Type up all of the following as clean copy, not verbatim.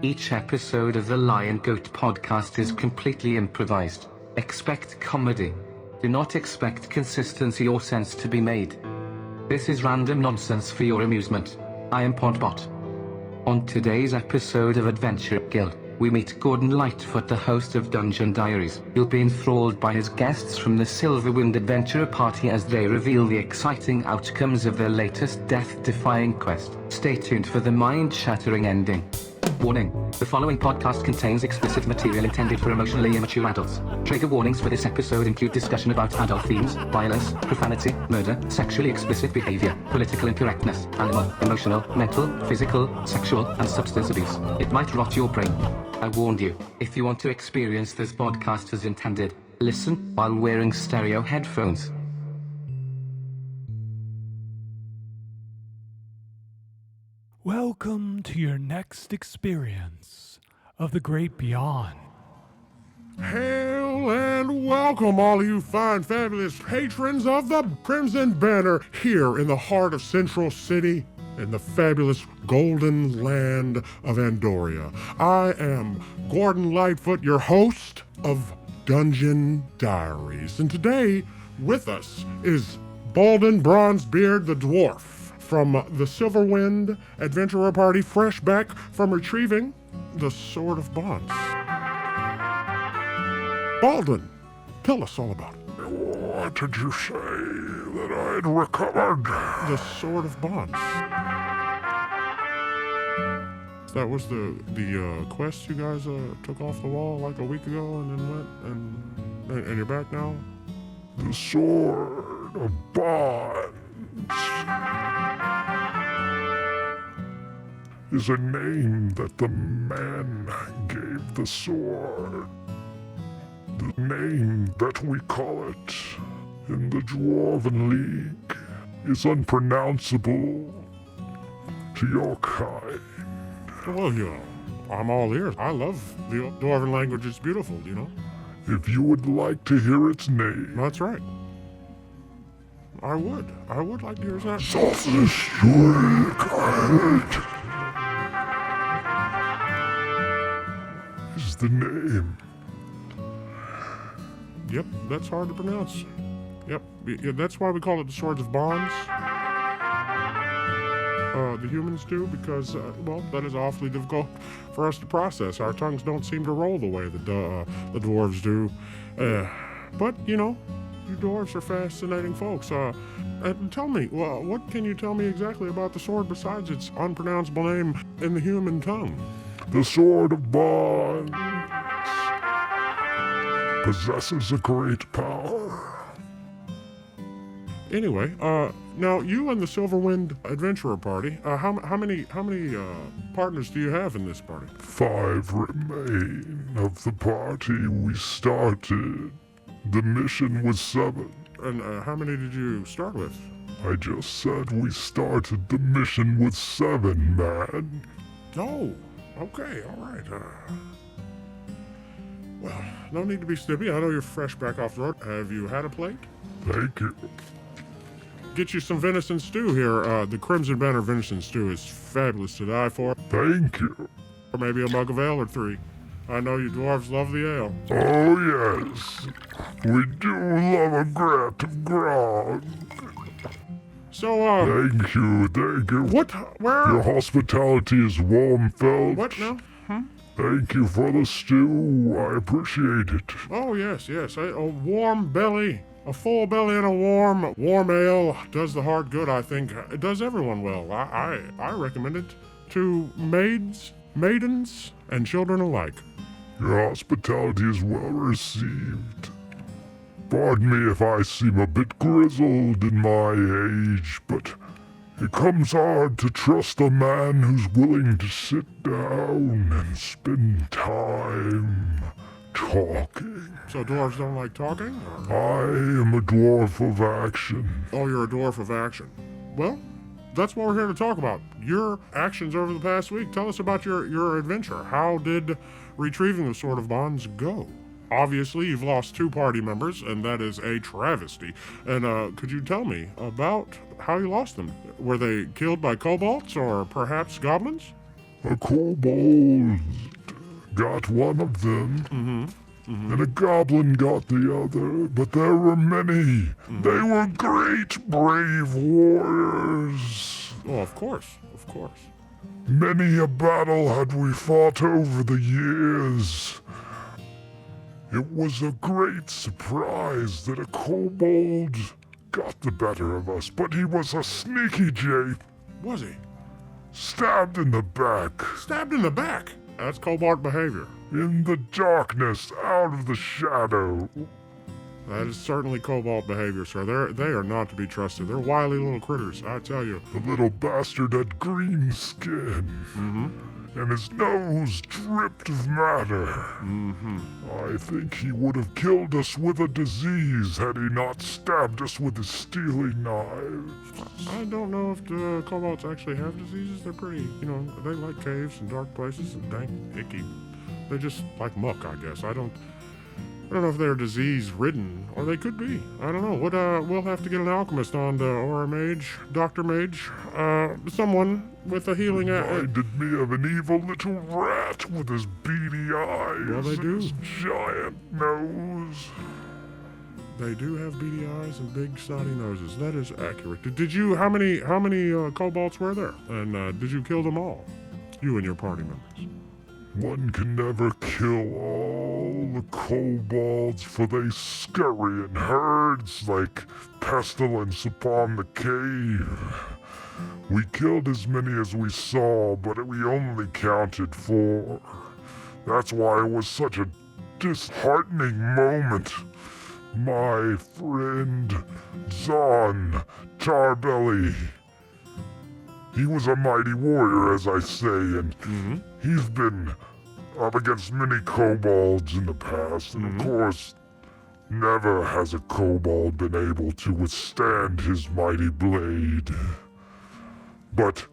Each episode of the Lion Goat podcast is completely improvised. Expect comedy. Do not expect consistency or sense to be made. This is random nonsense for your amusement. I am Podbot. On today's episode of Adventure Guild, we meet Gordon Lightfoot, the host of Dungeon Diaries. You'll be enthralled by his guests from the Silverwind Adventurer Party as they reveal the exciting outcomes of their latest death-defying quest. Stay tuned for the mind-shattering ending. Warning: the following podcast contains explicit material intended for emotionally immature adults. Trigger warnings for this episode include discussion about adult themes, violence, profanity, murder, sexually explicit behavior, political incorrectness, animal, emotional, mental, physical, sexual, and substance abuse. It might rot your brain. I warned you. If you want to experience this podcast as intended, listen while wearing stereo headphones. Welcome to your next experience of the great beyond. Hail and welcome, all you fine, fabulous patrons of the Crimson Banner here in the heart of Central City in the fabulous golden land of Andoria. I am Gordon Lightfoot, your host of Dungeon Diaries, and today with us is Baldin Bronzebeard the Dwarf from the Silverwind Adventurer Party, fresh back from retrieving the Sword of Bonds. Baldin, tell us all about it. What did you say that I'd recovered? The Sword of Bonds. That was the quest you guys took off the wall like a week ago and then went and you're back now? The Sword of Bonds is a name that the man gave the sword. The name that we call it in the Dwarven League is unpronounceable to your kind. Well, I'm all ears. I love the Dwarven language. It's beautiful, you know? If you would like to hear its name... That's right. I would like to hear that. Softness, your kind is the name. Yep, that's hard to pronounce. Yep, yeah, that's why we call it the Swords of Bonds. The humans do, because, that is awfully difficult for us to process. Our tongues don't seem to roll the way the dwarves do. But, you dwarves are fascinating folks. And tell me, what can you tell me exactly about the sword besides its unpronounceable name in the human tongue? The Sword of Bonds possesses a great power. Anyway, now you and the Silverwind Adventurer Party, how many partners do you have in this party? 5 remain of the party we started. The mission was 7. And how many did you start with? I just said we started the mission with 7, man. Oh, okay, all right. Well, no need to be snippy. I know you're fresh back off the road. Have you had a plate? Thank you. Get you some venison stew here. The Crimson Banner venison stew is fabulous to die for. Thank you. Or maybe a mug of ale or 3. I know you dwarves love the ale. Oh, yes. We do love a grat of grog. So, Thank you. What? Where? Your hospitality is warm felt. What now? Thank you for the stew. I appreciate it. Oh, yes. A warm belly, a full belly and a warm ale does the heart good, I think. It does everyone well. I recommend it to maidens, and children alike. Your hospitality is well received. Pardon me if I seem a bit grizzled in my age, but it comes hard to trust a man who's willing to sit down and spend time talking. So dwarves don't like talking? I am a dwarf of action. Oh, you're a dwarf of action. Well, that's what we're here to talk about. Your actions over the past week. Tell us about your adventure. How did retrieving the Sword of Bonds go? Obviously, you've lost 2 party members, and that is a travesty. And could you tell me about how you lost them? Were they killed by kobolds or perhaps goblins? A kobold got one of them, and a goblin got the other, but there were many. They were great, brave warriors. Oh, of course. Many a battle had we fought over the years. It was a great surprise that a kobold got the better of us, but he was a sneaky jape. Was he? Stabbed in the back. Stabbed in the back? That's kobold behavior. In the darkness, out of the shadow. That is certainly kobold behavior, sir. They are not to be trusted. They're wily little critters, I tell you. The little bastard had green skin. And his nose dripped of matter. I think he would have killed us with a disease had he not stabbed us with his stealing knives. I don't know if the kobolds actually have diseases. They're pretty, they like caves and dark places and dank, icky. They just like muck, I guess. I don't know if they're disease-ridden, or they could be. I don't know. We'll have to get an alchemist on to, or a mage, Dr. Mage, someone with a healing... Reminded me of an evil little rat with his beady eyes. Well, they do. And his giant nose. They do have beady eyes and big snotty noses. That is accurate. How many kobolds were there? And did you kill them all? You and your party members. One can never kill all the kobolds, for they scurry in herds like pestilence upon the cave. We killed as many as we saw, but we only counted 4. That's why it was such a disheartening moment. My friend Zon Tarbelly. He was a mighty warrior, as I say, and he's been up against many kobolds in the past, and of course, never has a kobold been able to withstand his mighty blade. But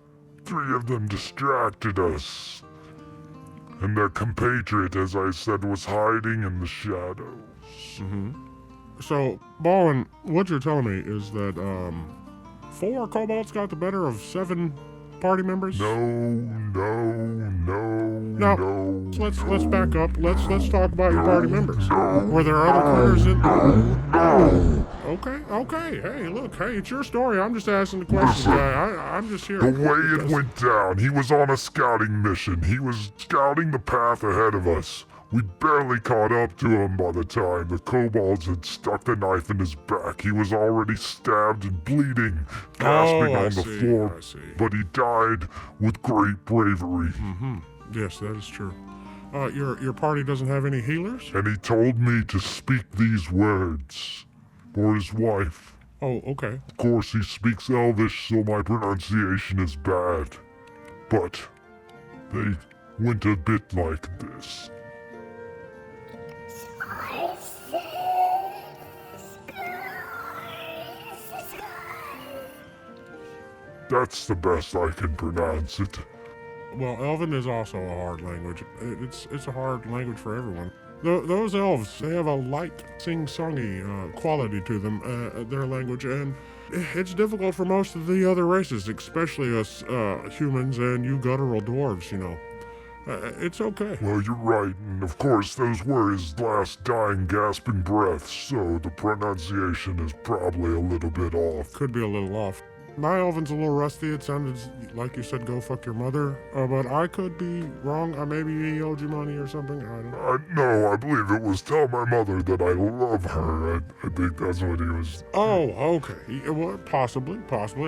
3 of them distracted us, and their compatriot, as I said, was hiding in the shadows. So, Bowen, what you're telling me is that, 4 kobolds got the better of 7 party members? No. Let's back up. Let's talk about your party members. Were there other critters in? Okay. Hey, it's your story. I'm just asking the questions, guy. I'm just here. The way it went down, he was on a scouting mission. He was scouting the path ahead of us. We barely caught up to him by the time the kobolds had stuck the knife in his back. He was already stabbed and bleeding, gasping on the floor. I see. But he died with great bravery. Yes, that is true. Your party doesn't have any healers? And he told me to speak these words for his wife. Oh, okay. Of course, he speaks Elvish, so my pronunciation is bad. But they went a bit like this. That's the best I can pronounce it. Well, Elven is also a hard language. It's a hard language for everyone. Those elves, they have a light, sing-songy quality to them, their language, and it's difficult for most of the other races, especially us humans and you guttural dwarves, It's okay. Well, you're right, and of course those were his last dying gasping breaths, so the pronunciation is probably a little bit off. Could be a little off. My Elven's a little rusty. It sounded like you said, go fuck your mother. But I could be wrong. Maybe he owed you money or something. I don't know. No, I believe it was tell my mother that I love her. I think that's what he was... Oh, okay. Well, possibly.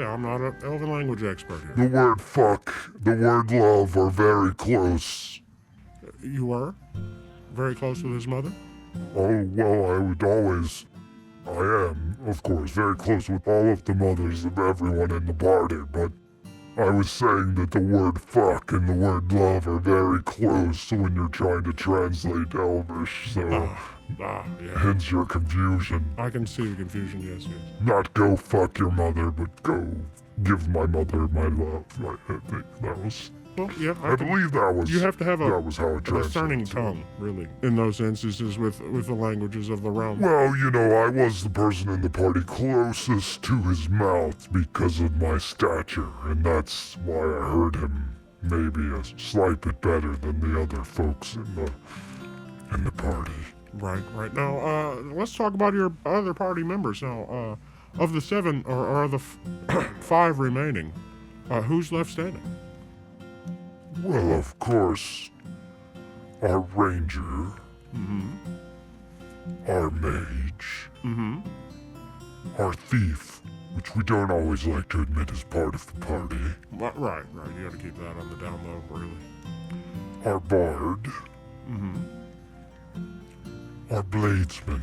I'm not an Elven language expert here. The word fuck, the word love are very close. You were? Very close with his mother? Oh, well, I would always... I am, of course, very close with all of the mothers of everyone in the party, but I was saying that the word fuck and the word love are very close when you're trying to translate Elvish, so yeah. hence your confusion. I can see the confusion, yes. Not go fuck your mother, but go give my mother my love. I think that was... Well, yeah, I believe that was... You have to have that was how it a discerning tongue, really, in those instances with the languages of the realm. Well, I was the person in the party closest to his mouth because of my stature, and that's why I heard him maybe a slight bit better than the other folks in the party. Right. Now, let's talk about your other party members now. Of the 7, or the 5 remaining, who's left standing? Well, of course, our ranger, our mage, our thief, which we don't always like to admit is part of the party. Right. You gotta keep that on the down low, really. Our bard, our bladesman,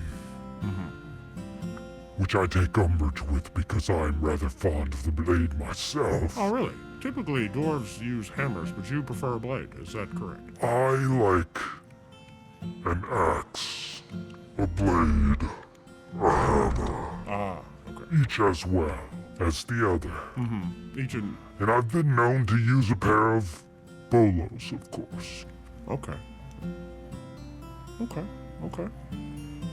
which I take umbrage with because I'm rather fond of the blade myself. Oh, really? Typically, dwarves use hammers, but you prefer a blade. Is that correct? I like an axe, a blade, a hammer, Okay. each as well as the other. Each and... And I've been known to use a pair of bolos, of course. Okay.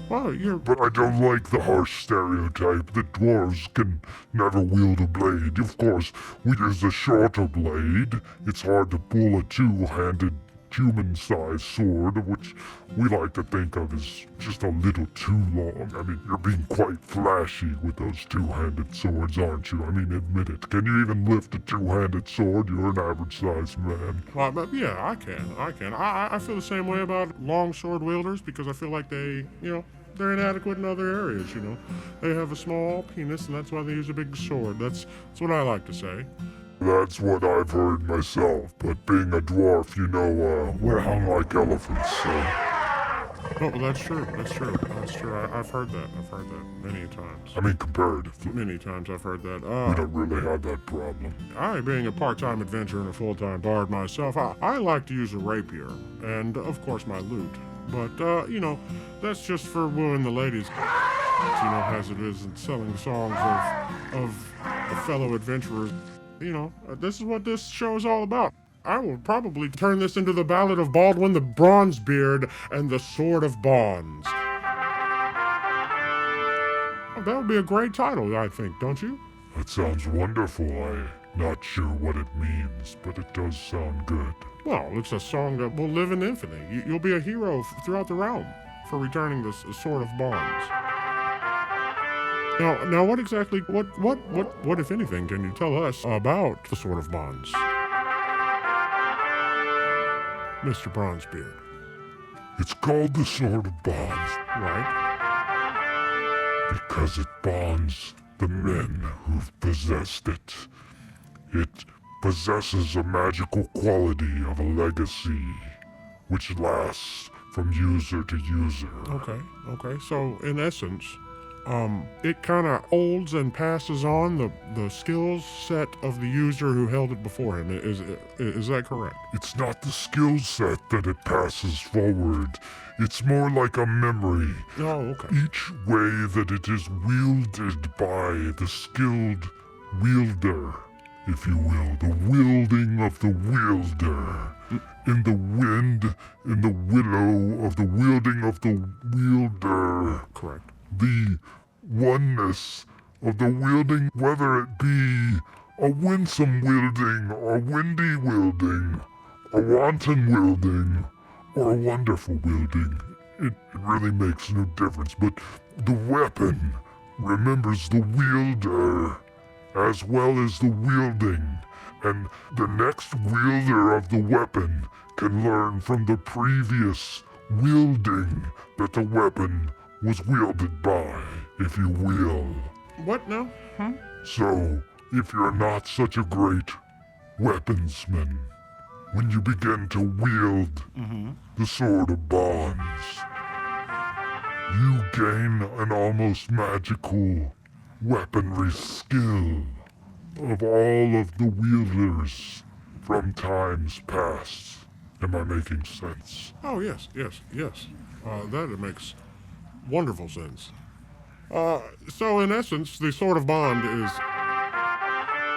Well, you're... But I don't like the harsh stereotype that dwarves can never wield a blade. Of course, we use a shorter blade. It's hard to pull a two-handed human-sized sword, which we like to think of as just a little too long. I mean, you're being quite flashy with those two-handed swords, aren't you? I mean, admit it. Can you even lift a two-handed sword? You're an average-sized man. Well, yeah, I can. I feel the same way about long sword wielders because I feel like they, they're inadequate in other areas, They have a small penis, and that's why they use a big sword. That's what I like to say. That's what I've heard myself, but being a dwarf, we're hung like elephants, so... Oh, well, that's true. I've heard that many times. I mean, comparatively. Many times I've heard that. We don't really have that problem. I, being a part-time adventurer and a full-time bard myself, I like to use a rapier, and, of course, my lute. But, that's just for wooing the ladies, as it is in selling songs of the fellow adventurers. This is what this show is all about. I will probably turn this into the Ballad of Baldwin the Bronzebeard and the Sword of Bonds. That would be a great title, I think, don't you? That sounds wonderful. I'm not sure what it means, but it does sound good. Well, it's a song that will live in infamy. You'll be a hero throughout the realm for returning the Sword of Bonds. Now, what exactly, what if anything, can you tell us about the Sword of Bonds? Mr. Bronzebeard. It's called the Sword of Bonds. Right. Because it bonds the men who've possessed it. It possesses a magical quality of a legacy, which lasts from user to user. Okay. So, in essence, it kind of holds and passes on the skills set of the user who held it before him. Is that correct? It's not the skill set that it passes forward. It's more like a memory. Oh, okay. Each way that it is wielded by the skilled wielder, if you will, the wielding of the wielder. In the wind, in the willow of the wielding of the wielder. Correct. The oneness of the wielding, whether it be a winsome wielding, or windy wielding, a wanton wielding, or a wonderful wielding. It really makes no difference, but the weapon remembers the wielder as well as the wielding, and the next wielder of the weapon can learn from the previous wielding that the weapon was wielded by, if you will. What now? So, if you're not such a great weaponsman, when you begin to wield the Sword of Bonds, you gain an almost magical weaponry skill of all of the wielders from times past. Am I making sense? Oh, yes. That makes wonderful sense. So in essence, the Sword of Bond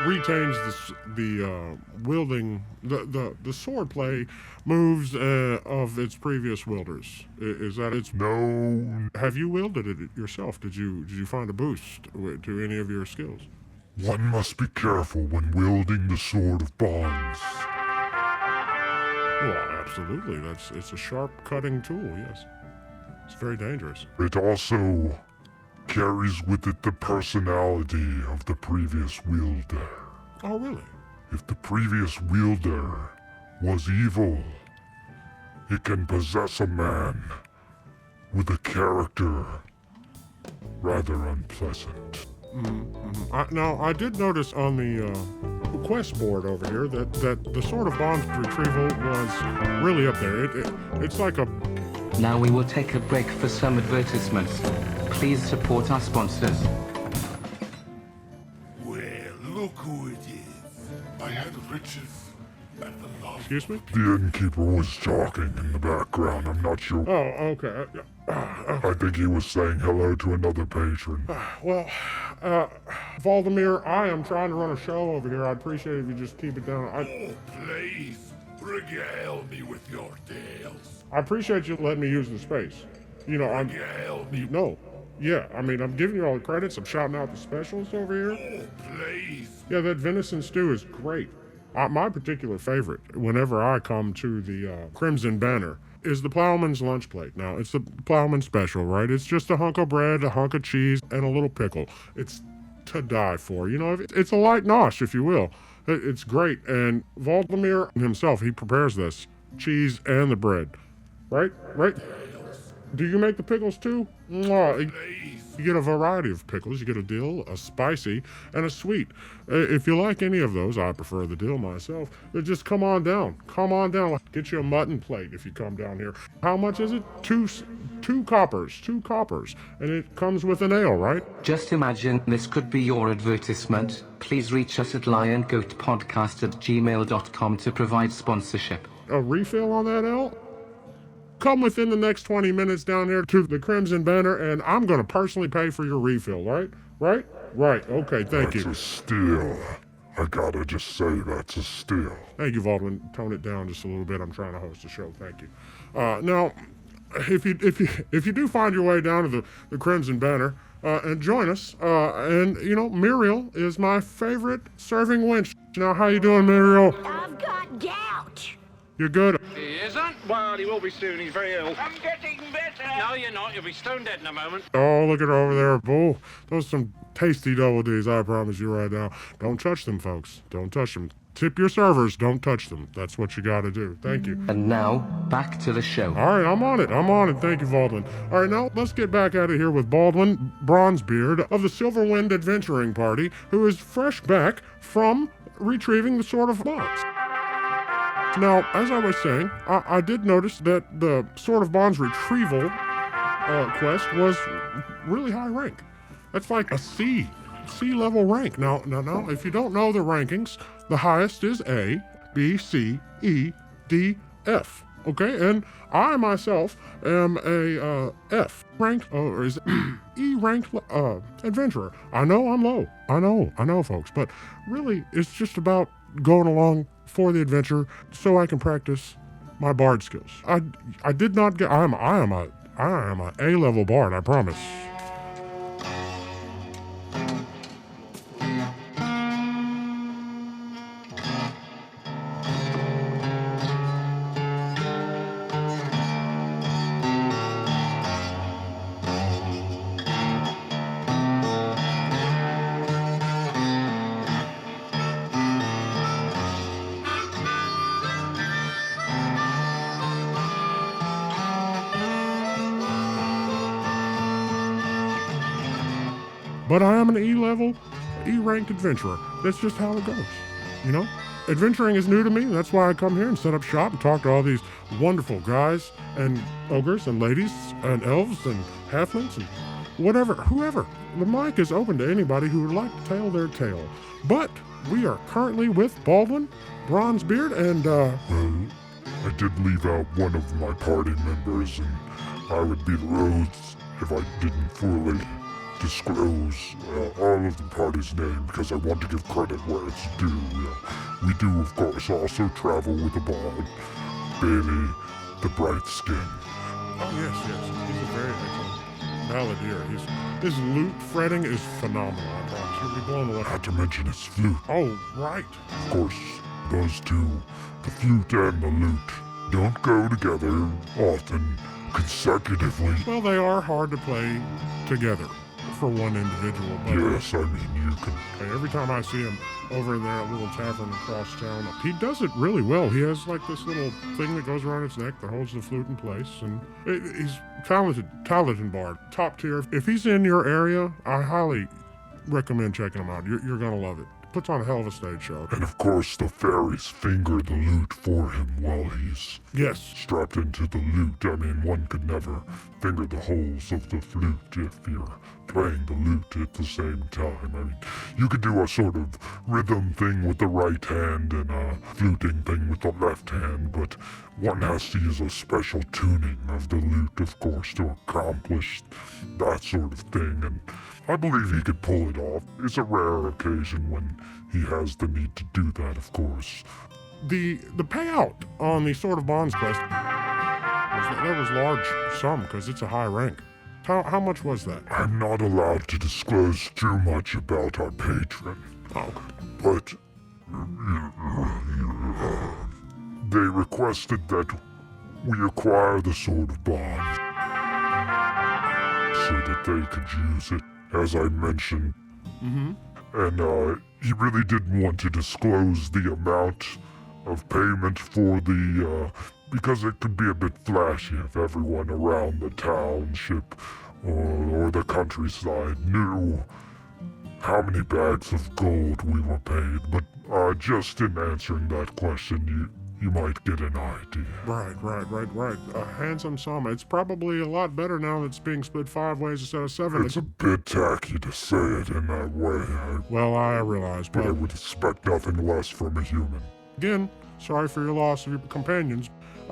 retains the wielding, the swordplay moves of its previous wielders. Is that its? No. Have you wielded it yourself? Did you find a boost to any of your skills? One must be careful when wielding the Sword of Bonds. Well, absolutely. It's a sharp cutting tool, yes. It's very dangerous. It also carries with it the personality of the previous wielder. Oh, really? If the previous wielder was evil, it can possess a man with a character rather unpleasant. Now, I did notice on the quest board over here that the Sword of Bond's retrieval was really up there. It's like a... Now we will take a break for some advertisements. Please support our sponsors. Well, look who it is. I had riches at the last. Excuse me? The innkeeper was talking in the background. I'm not sure. Oh, okay. I think he was saying hello to another patron. Well, Valdemir, I am trying to run a show over here. I'd appreciate it if you just keep it down. Oh, please, regale me with your tales. I appreciate you letting me use the space. You know, Regale me. No. Yeah, I mean, I'm giving you all the credits. I'm shouting out the specials over here. Oh, please. Yeah, that venison stew is great. My particular favorite, whenever I come to the Crimson Banner, is the Plowman's Lunch Plate. Now, it's the Plowman Special, right? It's just a hunk of bread, a hunk of cheese, and a little pickle. It's to die for. You know, it's a light nosh, if you will. It's great. And Valdemir himself, he prepares this cheese and the bread. Right? Right? Do you make the pickles too? Mwah. You get a variety of pickles. You get a dill, a spicy, and a sweet. If you like any of those, I prefer the dill myself, then just come on down. Come on down. Get you a mutton plate if you come down here. How much is it? Two coppers. 2 coppers. And it comes with an ale, right? Just imagine this could be your advertisement. Please reach us at LionGoatPodcast@gmail.com to provide sponsorship. A refill on that ale? Come within the next 20 minutes down here to the Crimson Banner, and I'm going to personally pay for your refill, right? Right? Right. Okay, thank you. That's a steal. I gotta just say that's a steal. Thank you, Baldwin. Tone it down just a little bit. I'm trying to host a show. Thank you. Now, if you do find your way down to the Crimson Banner and join us, and you know, Muriel is my favorite serving wench. Now, how you doing, Muriel? I've got gout. You're good. He isn't? Well, he will be soon. He's very ill. I'm getting better. No, you're not. You'll be stone dead in a moment. Oh, look at her over there. Oh, those are some tasty double D's, I promise you right now. Don't touch them, folks. Don't touch them. Tip your servers. Don't touch them. That's what you got to do. Thank you. And now, back to the show. All right, I'm on it. Thank you, Baldwin. All right, now let's get back out of here with Baldwin Bronzebeard of the Silverwind Adventuring Party, who is fresh back from retrieving the Sword of Bonds. Now, as I was saying, I did notice that the Sword of Bond's retrieval quest was really high rank. That's like a C level rank. Now, if you don't know the rankings, the highest is A, B, C, E, D, F. Okay, and I myself am a F ranked, or is it E ranked adventurer. I know I'm low. I know, folks, but really, it's just about going along for the adventure so I can practice my bard skills. I did not get. I am a A-level bard. I promise. But I am an E-level, E-ranked adventurer. That's just how it goes, you know? Adventuring is new to me. That's why I come here and set up shop and talk to all these wonderful guys and ogres and ladies and elves and halflings and whatever, whoever. The mic is open to anybody who would like to tell their tale. But we are currently with Baldwin Bronzebeard and, Well, I did leave out one of my party members, and I would be remiss if I didn't fully disclose all of the party's name, because I want to give credit where it's due. We do, of course, also travel with a bard, Bailey the Bright Skin. oh yes, he's a very excellent balladeer. His lute fretting is phenomenal, I promise. You'll be blown away. Not to mention his flute. Oh, right. Of course, those two, the flute and the lute, don't go together often, consecutively. Well, they are hard to play together for one individual. But Yes, I mean, you can. every time I see him over in that little tavern across town, he does it really well. He has like this little thing that goes around his neck that holds the flute in place, and he's talented bard, top tier. If he's in your area, I highly recommend checking him out. You're gonna love it. Puts on a hell of a stage show. And of course, the fairies finger the lute for him while he's Yes. strapped into the lute. I mean, one could never finger the holes of the flute if you're playing the lute at the same time. I mean, you could do a sort of rhythm thing with the right hand and a fluting thing with the left hand, but one has to use a special tuning of the lute, of course, to accomplish that sort of thing, and I believe he could pull it off. It's a rare occasion when he has the need to do that, of course. The payout on the Sword of Bonds quest was large sum because it's a high rank. How much was that? I'm not allowed to disclose too much about our patron, Oh, but they requested that we acquire the Sword of Bonds so that they could use it, as I mentioned. And he really didn't want to disclose the amount of payment for the, because it could be a bit flashy if everyone around the township or the countryside knew how many bags of gold we were paid. But just in answering that question, you might get an idea. right. A handsome sum. It's probably a lot better now that it's being split 5 ways instead of 7. It's a bit tacky to say it in that way, Well, I realize, but I but would expect nothing less from a human. again, sorry for your loss of your companions.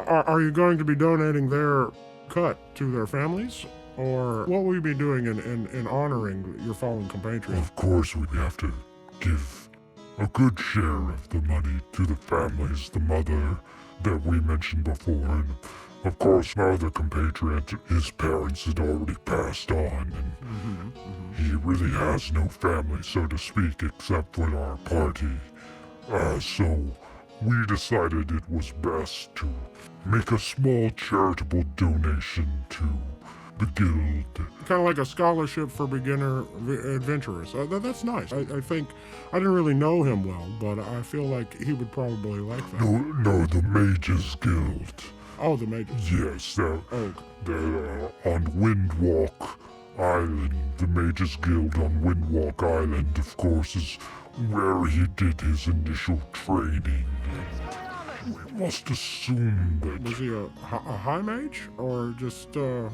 Are you going to be donating their cut to their families? Or what will you be doing in honoring your fallen compatriot? Of course, we'd have to give a good share of the money to the families, the mother that we mentioned before, and of course my other compatriot, his parents had already passed on, and he really has no family, so to speak, except for our party. So we decided it was best to make a small charitable donation to the guild. Kind of like a scholarship for beginner adventurers. That's nice. I think, I didn't really know him well, but I feel like he would probably like that. No, the Mages Guild. Oh, the mages. Yes, they're Oh, on Windwalk Island. The Mages Guild on Windwalk Island, of course, is where he did his initial training. We must assume that... was he a high mage? Or just, a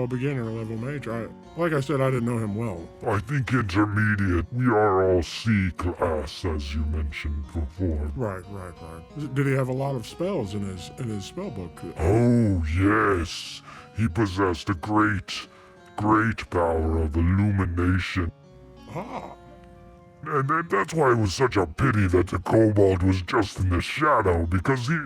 beginner level mage? Like I said, I didn't know him well. I think intermediate. We are all C class, as you mentioned before. Right. Did he have a lot of spells in his spell book? Oh, yes. He possessed a great power of illumination. Ah, And that's why it was such a pity that the kobold was just in the shadow, because he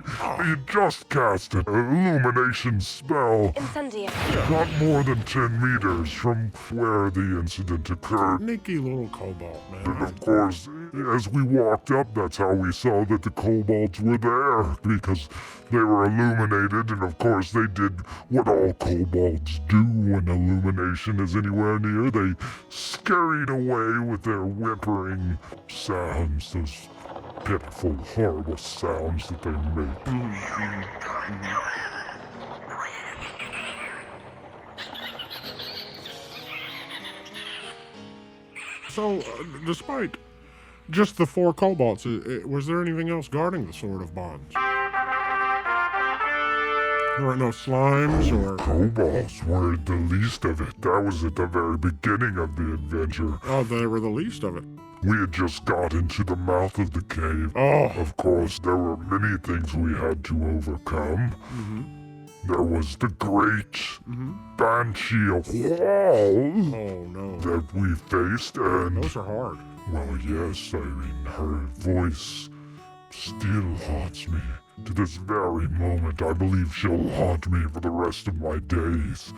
just cast an illumination spell Incendio. not more than 10 meters from where the incident occurred. sneaky little kobold, And man. of course, as we walked up, that's how we saw that the kobolds were there, because they were illuminated, and of course they did what all kobolds do when illumination is anywhere near. They scurried away with their whimpering sounds, those pitiful, horrible sounds that they make. So, despite just the 4 kobolds, was there anything else guarding the Sword of Bonds? There were no slimes or... Kobolds were the least of it. That was at the very beginning of the adventure. Oh, they were the least of it. We had just got into the mouth of the cave. Oh. Of course, there were many things we had to overcome. There was the great Banshee of Wall Oh, no. that we faced, and, Those are hard. well, yes, I mean, her voice still haunts me. To this very moment, I believe she'll haunt me for the rest of my days.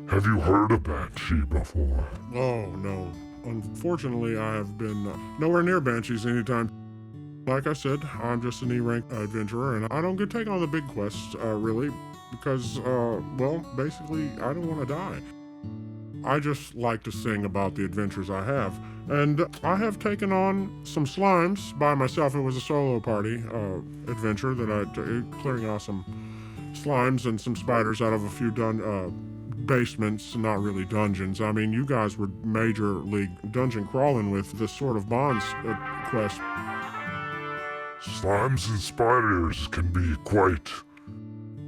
Have you heard of Banshee before? Oh, no. Unfortunately, I have been nowhere near banshees anytime like I said, I'm just an E-rank adventurer, and I don't get taken on the big quests, really, because, well, basically, I don't want to die. I just like to sing about the adventures I have, and I have taken on some slimes by myself. It was a solo party adventure that clearing out some slimes and some spiders out of a few basements, not really dungeons. I mean, you guys were major league dungeon crawling with this sort of bonds quest. Slimes and spiders can be quite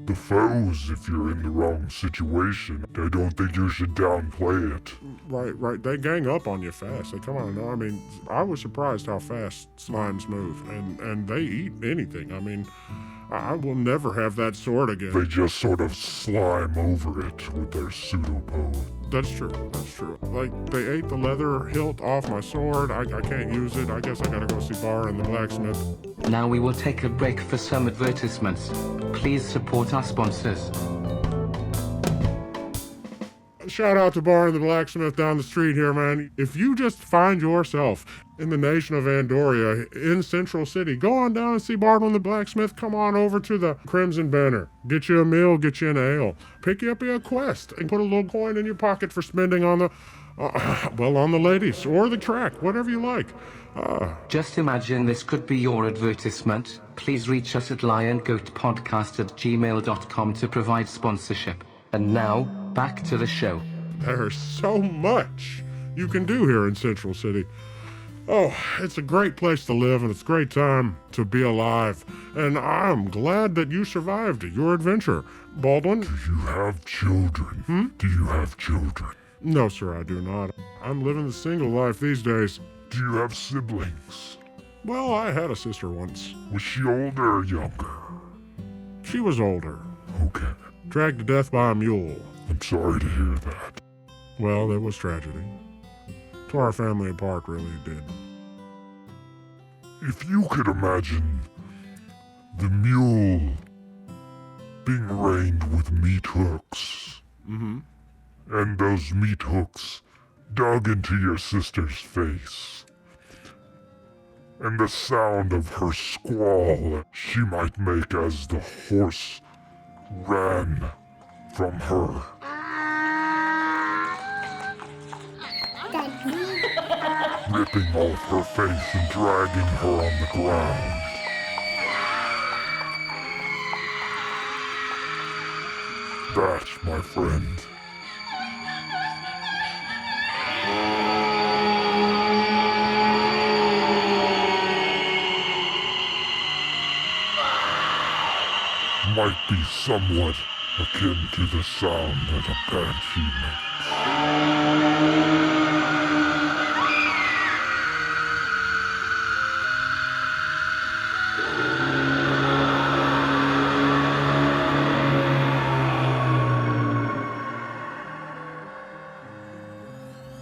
the foes if you're in the wrong situation. I don't think you should downplay it. Right. They gang up on you fast. They come on. I mean, I was surprised how fast slimes move, and they eat anything. I mean, I will never have that sword again. They just sort of slime over it with their pseudopode. That's true. Like, they ate the leather hilt off my sword. I can't use it. I guess I gotta go see Bar and the blacksmith. Now we will take a break for some advertisements. Please support our sponsors. Shout out to Bar and the blacksmith down the street here, man. If you just find yourself in the nation of Andoria, in Central City, go on down and see Bar and the blacksmith. Come on over to the Crimson Banner. Get you a meal, get you an ale. Pick you up a quest and put a little coin in your pocket for spending on the, on the ladies or the track, whatever you like. Just imagine this could be your advertisement. Please reach us at LionGoatPodcast@gmail.com to provide sponsorship. And now, back to the show. There's so much you can do here in Central City. Oh, it's a great place to live, and it's a great time to be alive. And I'm glad that you survived your adventure. Baldwin? Do you have children? Do you have children? No, sir, I do not. I'm living the single life these days. Do you have siblings? Well, I had a sister once. Was she older or younger? She was older. Okay. Dragged to death by a mule. I'm sorry to hear that. Well, it was tragedy. Tore our family apart, really it did. If you could imagine the mule being reined with meat hooks, and those meat hooks dug into your sister's face, and the sound of her squall she might make as the horse ran from her. Ripping off her face and dragging her on the ground. That, my friend, might be somewhat akin to the sound that a banshee makes.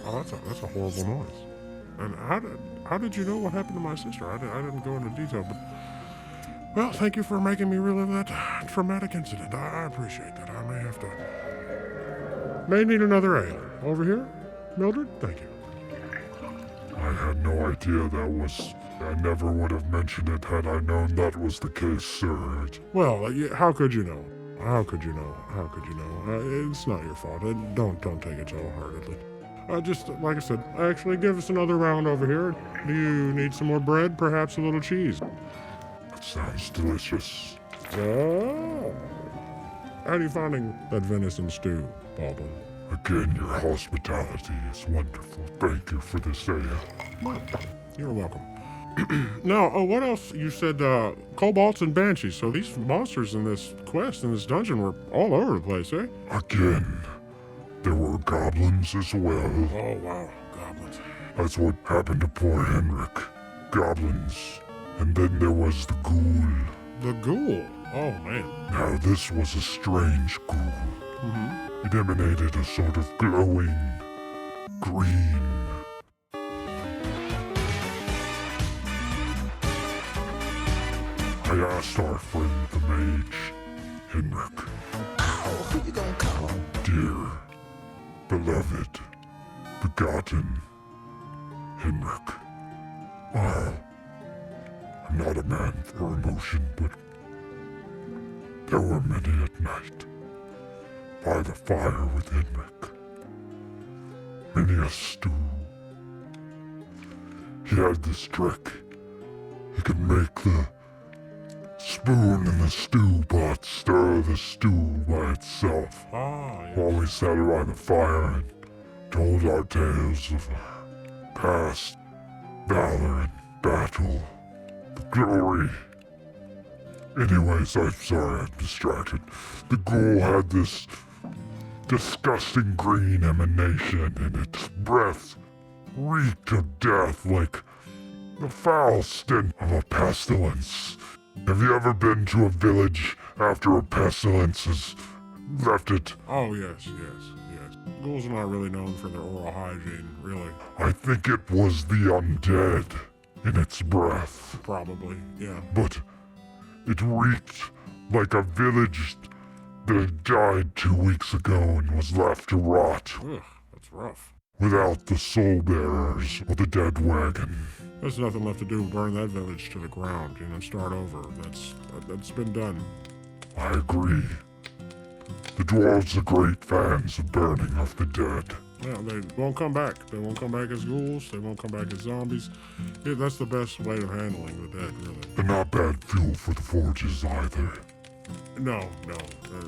Oh, that's a horrible noise. And how did you know what happened to my sister? I didn't go into detail, but... Well, thank you for making me relive that traumatic incident. I appreciate that. I may need another ale. Over here, Mildred? Thank you. I had no idea that was... I never would have mentioned it had I known that was the case, sir. Well, how could you know? How could you know? It's not your fault. Don't take it so heartedly. Just, like I said, actually give us another round over here. Do you need some more bread? Perhaps a little cheese? That sounds delicious. Oh. How are you finding that venison stew, Baldwin? Again, your hospitality is wonderful. Thank you for this ale. Well, you're welcome. Now, what else? You said kobolds and banshees. So these monsters in this quest, in this dungeon, were all over the place, eh? Again, there were goblins as well. Oh, wow. Goblins. That's what happened to poor Henrik. Goblins. And then there was the ghoul. The ghoul? Oh, man. Now, this was a strange ghoul. It emanated a sort of glowing green. I asked our friend the mage, Henrik. Who you gonna call? Dear, beloved, begotten, Henrik. Oh, I'm not a man for emotion, but there were many at night by the fire within Rick. Many a stew. He had this trick. He could make the spoon in the stew pot stir the stew by itself. While we sat around the fire and told our tales of our past valor and battle, the glory. Anyways, I'm sorry I'm distracted. The ghoul had this disgusting green emanation, and its breath reeked of death like the foul stench of a pestilence. Have you ever been to a village after a pestilence has left it? Oh, yes. Ghouls are not really known for their oral hygiene, really. I think it was the undead in its breath. Probably, yeah. But it reeked like a village that had died 2 weeks ago and was left to rot. Ugh, that's rough. Without the soul bearers or the dead wagon. There's nothing left to do but burn that village to the ground, start over. That's been done. I agree. The dwarves are great fans of burning of the dead. Yeah, they won't come back. They won't come back as ghouls. They won't come back as zombies. Yeah, that's the best way of handling the dead, really. And not bad fuel for the forges either. No.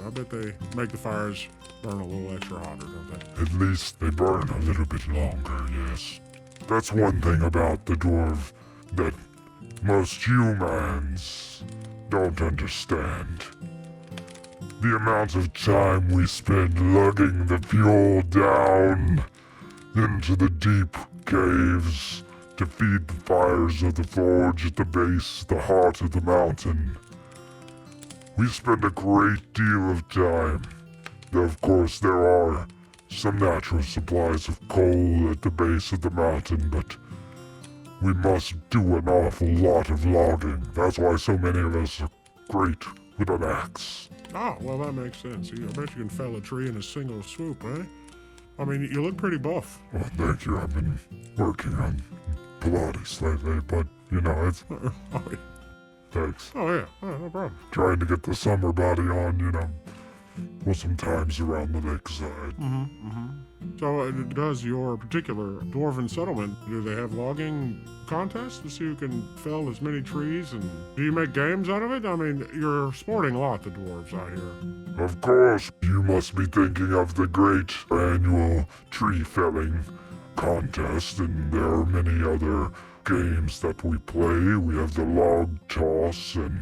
I bet they make the fires burn a little extra hotter, don't they? At least they burn a little bit longer, yes. That's one thing about the dwarf that most humans don't understand. The amount of time we spend lugging the fuel down into the deep caves to feed the fires of the forge at the base, the heart of the mountain. We spend a great deal of time. Of course, there are some natural supplies of coal at the base of the mountain, but we must do an awful lot of logging. That's why so many of us are great with an axe. Oh, well, that makes sense. I bet you can fell a tree in a single swoop, eh? I mean, you look pretty buff. Well, thank you. I've been working on Pilates lately, but, it's... Oh, yeah. Thanks. Oh, yeah. Oh, no problem. Trying to get the summer body on, well, sometimes around the lakeside. So, does your particular dwarven settlement, do they have logging contests to see who can fell as many trees? And do you make games out of it? I mean, you're sporting a lot, the dwarves out here. Of course, you must be thinking of the great annual tree felling contest, and there are many other games that we play. We have the log toss, and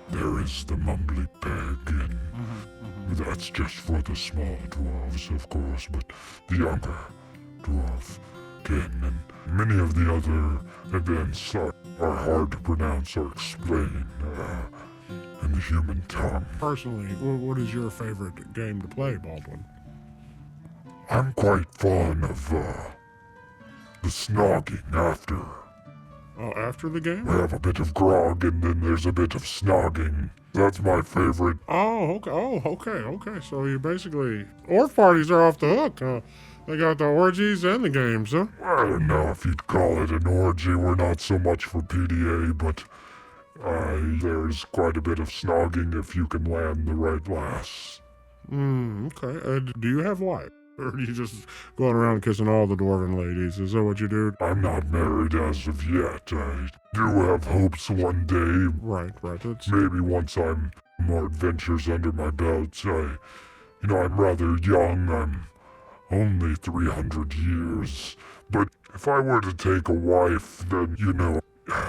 there is the mumbly peg, and that's just for the small dwarves, of course, but the younger dwarf can, and many of the other events are hard to pronounce or explain in the human tongue. Personally, what is your favorite game to play, Baldwin? I'm quite fond of the snogging after. Oh, after the game? We have a bit of grog, and then there's a bit of snogging. That's my favorite. Oh, okay. So you basically... Orc parties are off the hook, huh? They got the orgies and the games, huh? I don't know if you'd call it an orgy. We're not so much for PDA, but there's quite a bit of snogging if you can land the right lass. Okay. Do you have wife? Or are you just going around kissing all the dwarven ladies? Is that what you do? I'm not married as of yet. I do have hopes one day. Right. Maybe once I'm more adventures under my belt. I'm rather young. I'm only 300 years. But if I were to take a wife, then,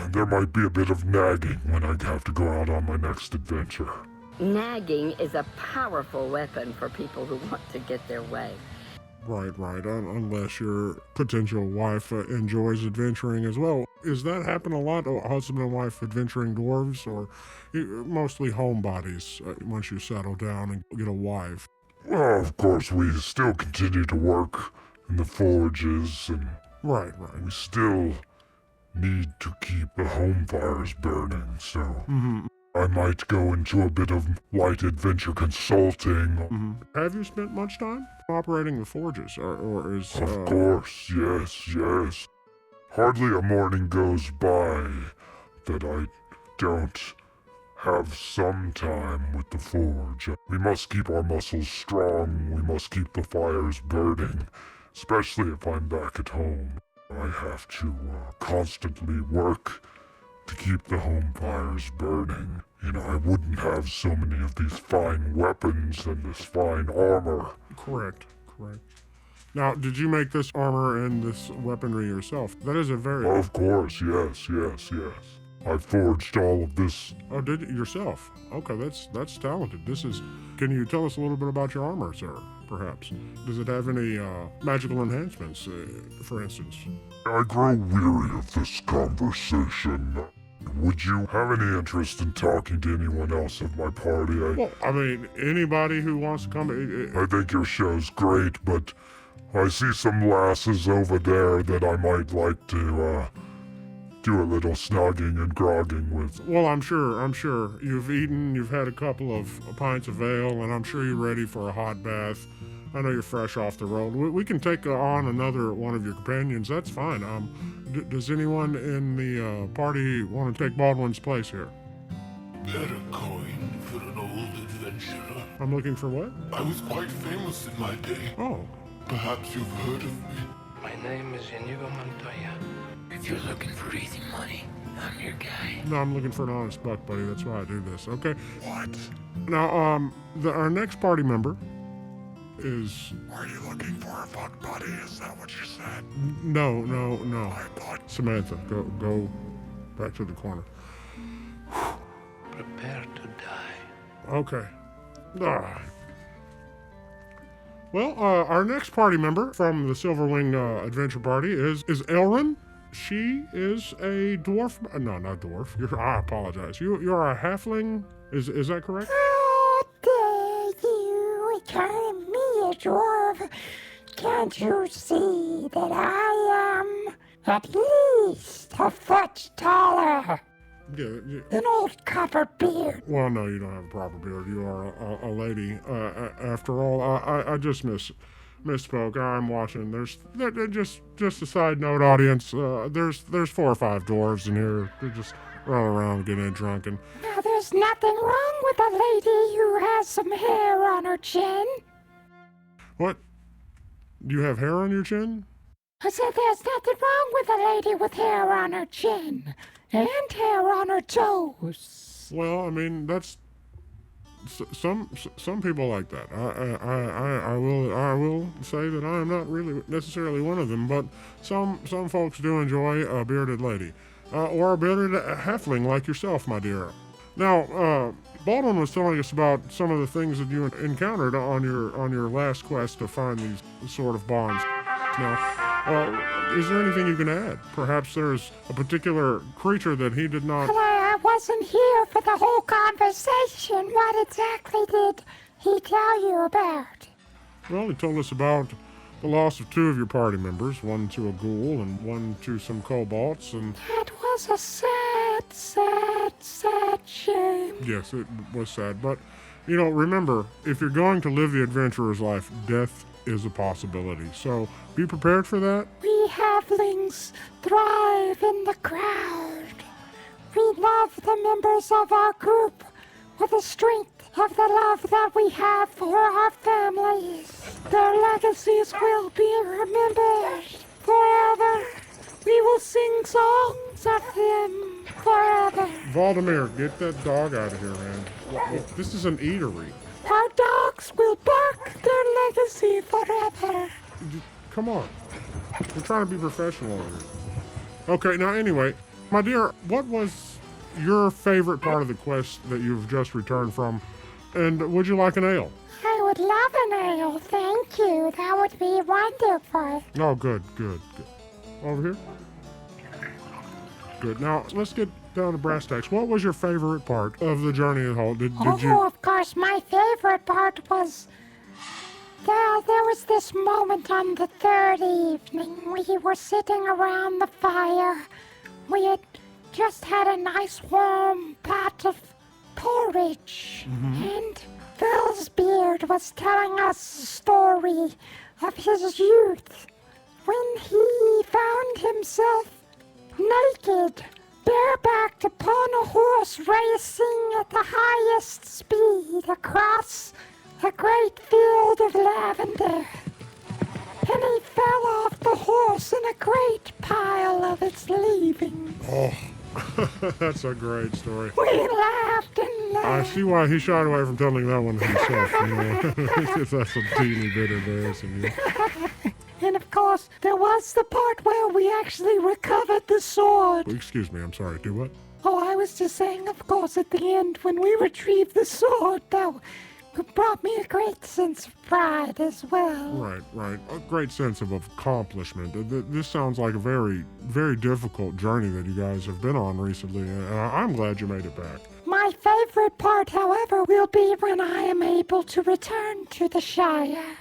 there might be a bit of nagging when I have to go out on my next adventure. Nagging is a powerful weapon for people who want to get their way. Right. Unless your potential wife enjoys adventuring as well. Does that happen a lot? Husband and wife adventuring dwarves? Or mostly homebodies once you settle down and get a wife? Well, of course, we still continue to work in the forges, and Right. we still need to keep the home fires burning, so I might go into a bit of light adventure consulting. Have you spent much time operating the forges, or is... Of course, yes. Hardly a morning goes by that I don't have some time with the forge. We must keep our muscles strong. We must keep the fires burning, especially if I'm back at home. I have to constantly work to keep the home fires burning. I wouldn't have so many of these fine weapons and this fine armor. Correct. Now, did you make this armor and this weaponry yourself? That is a very... Of course, yes. I forged all of this. Oh, did you yourself? Okay, that's talented. Can you tell us a little bit about your armor, sir, perhaps? Does it have any magical enhancements, for instance? I grow weary of this conversation. Would you have any interest in talking to anyone else at my party? Well, I mean, anybody who wants to come... I think your show's great, but I see some lasses over there that I might like to, do a little snogging and grogging with. Well, I'm sure. You've eaten, you've had a couple of pints of ale, and I'm sure you're ready for a hot bath. I know you're fresh off the road. We can take on another one of your companions. That's fine. Does anyone in the party want to take Baldwin's place here? Better coin for an old adventurer. I'm looking for what? I was quite famous in my day. Oh. Perhaps you've heard of me. My name is Inigo Montoya. If you're looking for easy money, I'm your guy. No, I'm looking for an honest buck, buddy. That's why I do this. Okay. What? Now, our next party member is... Are you looking for a buck, buddy? Is that what you said? No. I thought... Samantha, go back to the corner. Prepare to die. Okay. Well, our next party member from the Silverwind Adventure Party is Elrin. She is a dwarf. No, not dwarf. I apologize. You're a halfling. Is that correct? How dare you call me a dwarf? Can't you see that I am at least a foot taller? Yeah. An old copper beard. Well, no, you don't have a proper beard. You are a lady. After all, I just misspoke. I'm watching. There's just a side note, audience. There's 4 or 5 dwarves in here. They're just running around getting drunk and. Now, there's nothing wrong with a lady who has some hair on her chin. What? Do you have hair on your chin? I said there's nothing wrong with a lady with hair on her chin and hair on her toes. Well, I mean, that's some people like that. I will say that I am not really necessarily one of them, but some folks do enjoy a bearded lady, or a bearded halfling like yourself, my dear. Now, Baldwin was telling us about some of the things that you encountered on your last quest to find these sort of bonds. Now, is there anything you can add? Perhaps there's a particular creature that he did not... Well, I wasn't here for the whole conversation. What exactly did he tell you about? Well, he told us about the loss of 2 of your party members, one to a ghoul and one to some kobolds, and... That was a sad shame. Yes, it was sad, but, remember, if you're going to live the adventurer's life, death is a possibility, so be prepared for that. We halflings thrive in the crowd. We love the members of our group with the strength of the love that we have for our families. Their legacies will be remembered forever. We will sing songs of them forever. Valdemir, get that dog out of here, man. This is an eatery. Our dogs will bark their legacy forever. Come on. We're trying to be professional over here. Okay, now anyway, my dear, what was your favorite part of the quest that you've just returned from? And would you like an ale? I would love an ale, thank you. That would be wonderful. Oh, good. Over here? Good. Now, let's get down to brass tacks. What was your favorite part of the journey at all? Did you... of course, my favorite part was... There was this moment on the 3rd evening. We were sitting around the fire. We had just had a nice warm pot of porridge. Mm-hmm. And Phil's beard was telling us a story of his youth when he found himself naked barebacked upon a horse racing at the highest speed across a great field of lavender. And he fell off the horse in a great pile of its leavings. Oh, that's a great story. We laughed and laughed. I see why he shied away from telling that one himself, you know. That's a teeny bit embarrassing. Yeah. And of course, there was the part where we actually recovered the sword. Excuse me, I'm sorry, do what? Oh, I was just saying, of course, at the end, when we retrieved the sword, that brought me a great sense of pride as well. Right. A great sense of accomplishment. This sounds like a very, very difficult journey that you guys have been on recently, and I'm glad you made it back. My favorite part, however, will be when I am able to return to the Shire.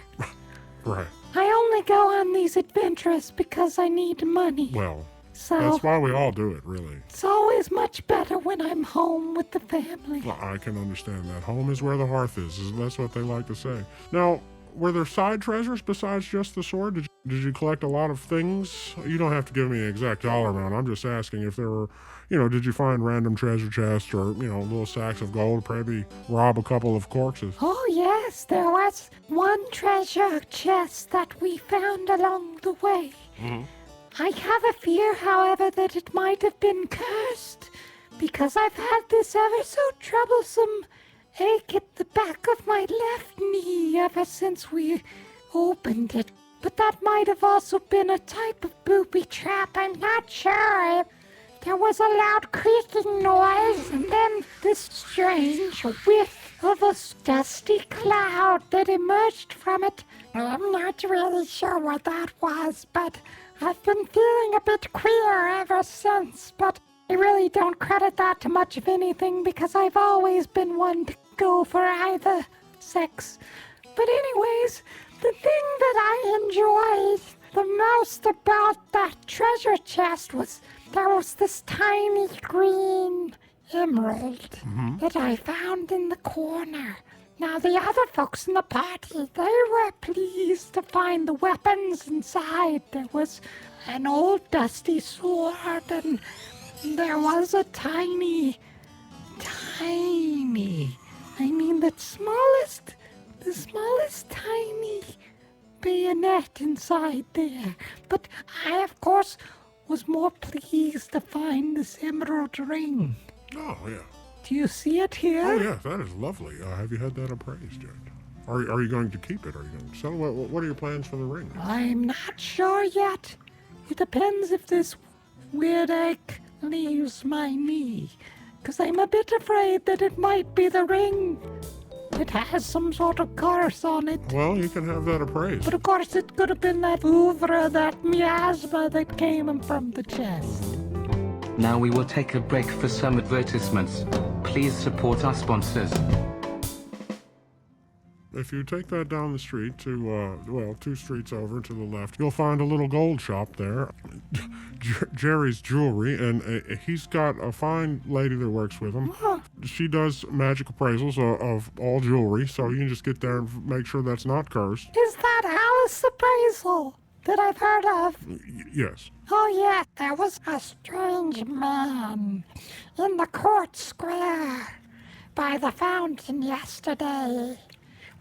Right. I only go on these adventures because I need money. Well, so that's why we all do it, really. It's always much better when I'm home with the family. Well, I can understand that. Home is where the hearth is. That's what they like to say. Now, were there side treasures besides just the sword? Did you collect a lot of things? You don't have to give me an exact dollar amount. I'm just asking if there were, did you find random treasure chests or, little sacks of gold, maybe rob a couple of corpses? Oh, yes, there was one treasure chest that we found along the way. Mm-hmm. I have a fear, however, that it might have been cursed, because I've had this ever so troublesome ache at the back of my left knee ever since we opened it. But that might have also been a type of booby trap, I'm not sure. There was a loud creaking noise, and then this strange whiff of a dusty cloud that emerged from it. I'm not really sure what that was, but I've been feeling a bit queer ever since, but I really don't credit that to much of anything because I've always been one to go for either sex. But anyways, the thing that I enjoyed the most about that treasure chest was there was this tiny green emerald that I found in the corner. Now, the other folks in the party, they were pleased to find the weapons inside. There was an old dusty sword, and there was a tiny, the smallest tiny bayonet inside there. But I, of course, was more pleased to find this emerald ring. Oh, yeah. Do you see it here? Oh, yeah, that is lovely. Have you had that appraised yet? Are you going to keep it? Are you going to sell it? What are your plans for the ring? I'm not sure yet. It depends if this weird ache leaves my knee. Because I'm a bit afraid that it might be the ring. It has some sort of curse on it. Well, you can have that appraised. But of course it could have been that oeuvre, that miasma that came from the chest. Now we will take a break for some advertisements. Please support our sponsors. If you take that down the street to, 2 streets over to the left, you'll find a little gold shop there. Jerry's Jewelry, and he's got a fine lady that works with him. She does magic appraisals of all jewelry, so you can just get there and make sure that's not cursed. Is that Alice Appraisal that I've heard of? Yes. Oh, yeah, there was a strange man in the court square by the fountain yesterday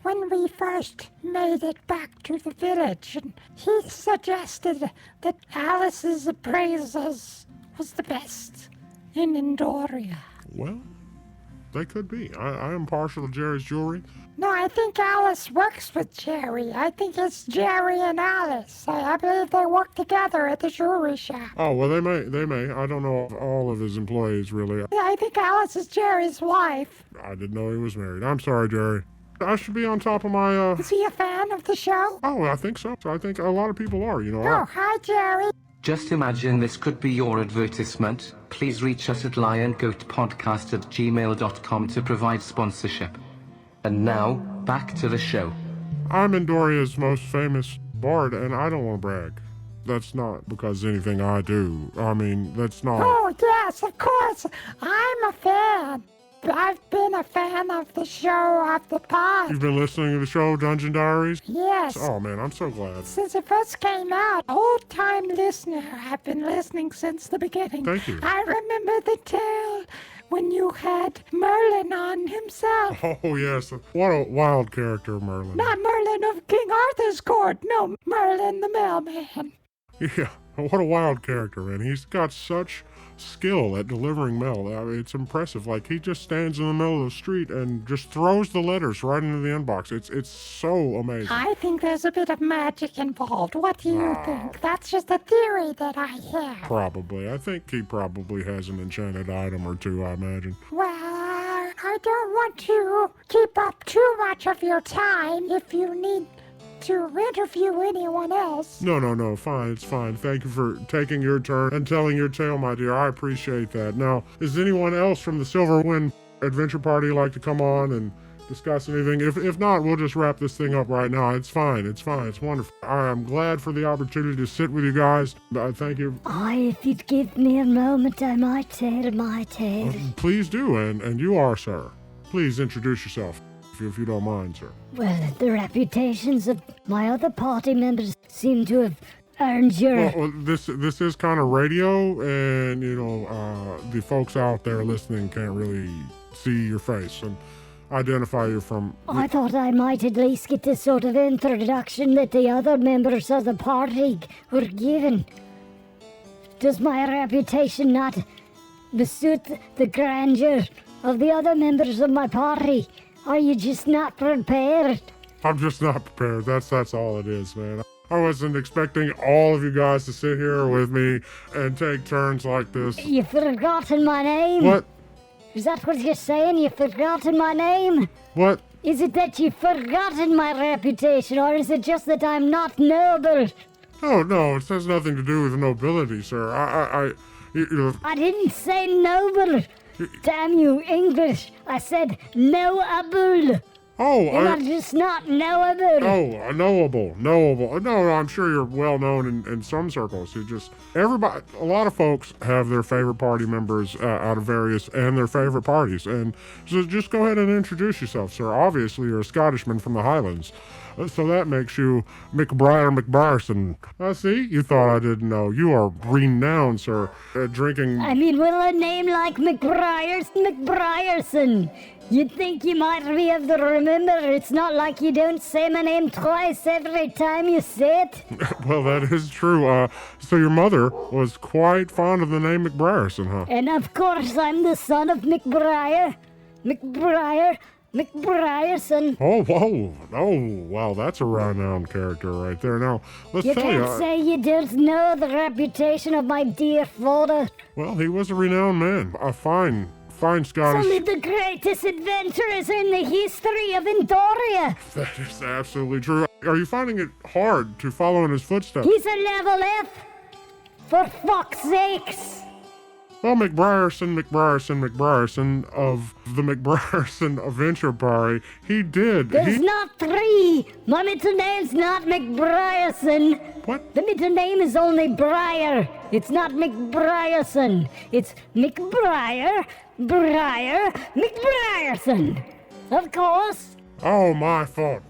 when we first made it back to the village, and he suggested that Alice's appraisals was the best in Endoria. Well, they could be. I am partial to Jerry's Jewelry. No, I think Alice works with Jerry. I think it's Jerry and Alice. I believe they work together at the jewelry shop. Oh, well, they may. I don't know all of his employees, really. Yeah, I think Alice is Jerry's wife. I didn't know he was married. I'm sorry, Jerry. I should be on top of my, Is he a fan of the show? Oh, I think so. I think a lot of people are, Oh, hi, Jerry. Just imagine this could be your advertisement. Please reach us at LionGoatPodcast@gmail.com to provide sponsorship. And now, back to the show. I'm Endoria's most famous bard, and I don't want to brag. That's not because anything I do. I mean, that's not... Oh, yes, of course. I'm a fan. I've been a fan of the show of the pod. You've been listening to the show Dungeon Diaries? Yes. Oh man, I'm so glad. Since it first came out, old-time listener. I've been listening since the beginning. Thank you. I remember the tale when you had Merlin on himself. Oh yes, what a wild character, Merlin. Not Merlin of King Arthur's court. No, Merlin the mailman. Yeah, what a wild character, man. He's got such skill at delivering mail. I mean, it's impressive. Like, he just stands in the middle of the street and just throws the letters right into the inbox. It's so amazing. I think there's a bit of magic involved. What do you think? That's just a theory that I have. Probably. I think he probably has an enchanted item or two, I imagine. Well, I don't want to keep up too much of your time if you need to interview anyone else. No, fine, it's fine. Thank you for taking your turn and telling your tale, my dear. I appreciate that. Now, is anyone else from the Silverwind Adventure Party like to come on and discuss anything? If not, we'll just wrap this thing up right now. It's fine, it's wonderful. I am glad for the opportunity to sit with you guys. Thank you. If you'd give me a moment, I might tell my tale. Please do, and you are, sir. Please introduce yourself, if you don't mind, sir. Well, the reputations of my other party members seem to have earned your... Well, this is kind of radio, and, the folks out there listening can't really see your face and identify you from... I thought I might at least get the sort of introduction that the other members of the party were given. Does my reputation not besuit the grandeur of the other members of my party? Are you just not prepared? I'm just not prepared. That's all it is, man. I wasn't expecting all of you guys to sit here with me and take turns like this. You've forgotten my name? What? Is that what you're saying? You've forgotten my name? What? Is it that you've forgotten my reputation, or is it just that I'm not noble? No, it has nothing to do with nobility, sir. I didn't say noble. Damn you, English. I said knowable. You're not just not knowable. Oh, knowable. No, I'm sure you're well known in some circles. A lot of folks have their favorite party members out of various, and their favorite parties. And so just go ahead and introduce yourself, sir. Obviously, you're a Scottishman from the Highlands. So that makes you McBryerson. See, you thought I didn't know. You are renowned, sir, at drinking... I mean, with a name like McBryerson, you'd think you might be able to remember. It's not like you don't say my name twice every time you say it. Well, that is true. So your mother was quite fond of the name McBryerson, huh? And of course, I'm the son of McBryerson. Oh, whoa. Oh, wow, that's a renowned character right there. Now, let's tell you... You can't say you don't know the reputation of my dear father. Well, he was a renowned man. A fine Scottish... Some of the greatest adventurers in the history of Andoria. That is absolutely true. Are you finding it hard to follow in his footsteps? He's a level F. For fuck's sakes. Well, McBryerson of the McBryerson Adventure Party, he did. There's not three. My middle name's not McBryerson. What? The middle name is only Briar. It's not McBryerson. It's McBryerson. Of course. Oh, my fault.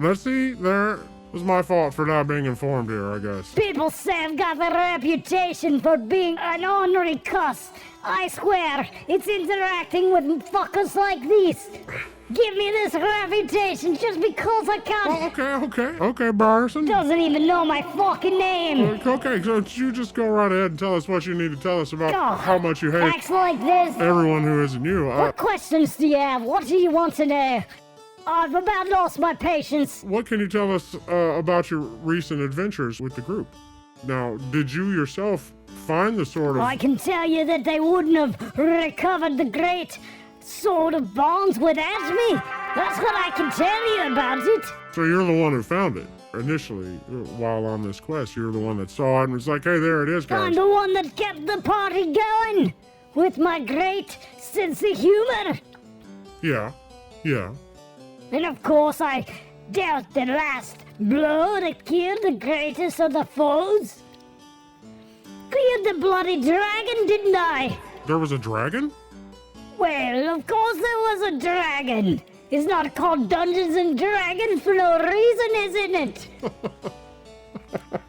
Let's see, there was my fault for not being informed here, I guess. People say I've got the reputation for being an ornery cuss. I swear, it's interacting with fuckers like these. Give me this reputation just because I can't... Okay, Brierson. Doesn't even know my fucking name. Okay, so you just go right ahead and tell us what you need to tell us about how much you hate acts like this. Everyone who isn't you. What questions do you have? What do you want to know? I've about lost my patience. What can you tell us about your recent adventures with the group? Now, did you yourself find the sort of... I can tell you that they wouldn't have recovered the great sword of bonds without me. That's what I can tell you about it. So you're the one who found it. Initially, while on this quest, you're the one that saw it and was like, hey, there it is, guys. I'm the one that kept the party going with my great sense of humor. Yeah. And of course, I dealt the last blow to kill the greatest of the foes. Cleared the bloody dragon, didn't I? There was a dragon? Well, of course a dragon. It's not called Dungeons and Dragons for no reason, isn't it?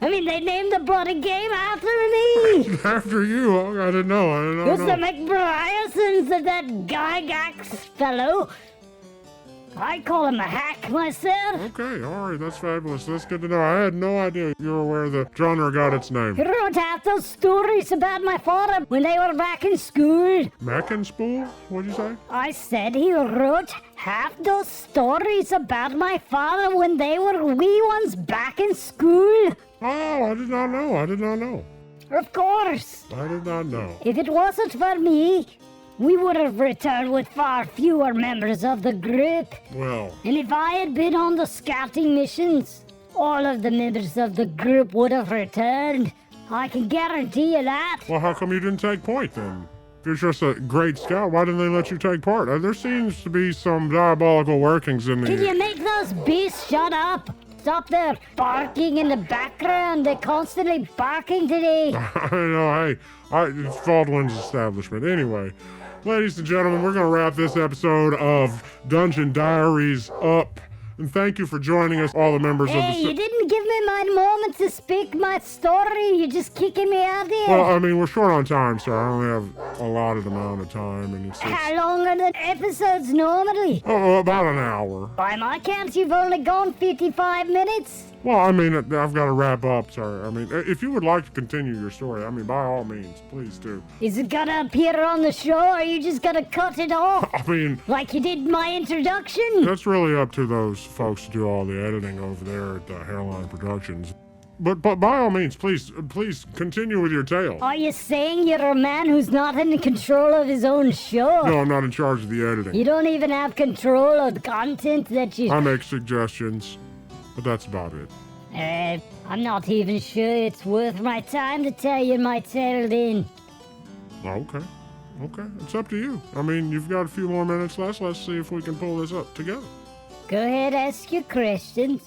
I mean, they named the bloody game after me. After you? Oh, I didn't know. It's the McBriersons of that Gygax fellow. I call him a hack myself. Okay, all right, that's fabulous. That's good to know. I had no idea you were where the genre got its name. He wrote half those stories about my father when they were back in school. Back in school? What'd you say? I said he wrote half those stories about my father when they were wee ones back in school. Oh, I did not know. Of course. I did not know. If it wasn't for me, we would have returned with far fewer members of the group. Well. And if I had been on the scouting missions, all of the members of the group would have returned. I can guarantee you that. Well, how come you didn't take point then? If you're just a great scout, why didn't they let you take part? There seems to be some diabolical workings in the... Can you make those beasts shut up? Stop there barking in the background. They're constantly barking today. I know, it's Baldwin's establishment. Anyway, ladies and gentlemen, we're going to wrap this episode of Dungeon Diaries up. And thank you for joining us, all the members of the... Hey, you didn't give me my moment to speak my story. You're just kicking me out here. Well, I mean, we're short on time, sir. I only have a allotted amount of time, and it's... How long are the episodes normally? Oh, about an hour. By my count, you've only gone 55 minutes. Well, I mean, I've got to wrap up, sir. I mean, if you would like to continue your story, I mean, by all means, please do. Is it gonna appear on the show, or are you just gonna cut it off? I mean... Like you did my introduction? That's really up to those folks to do all the editing over there at HairelineProductions. But by all means, please continue with your tale. Are you saying you're a man who's not in control of his own show? No, I'm not in charge of the editing. You don't even have control of the content that you... I make suggestions, but that's about it. I'm not even sure it's worth my time to tell you my tale then. Okay. It's up to you. I mean, you've got a few more minutes left. Let's see if we can pull this up together. Go ahead, ask your questions.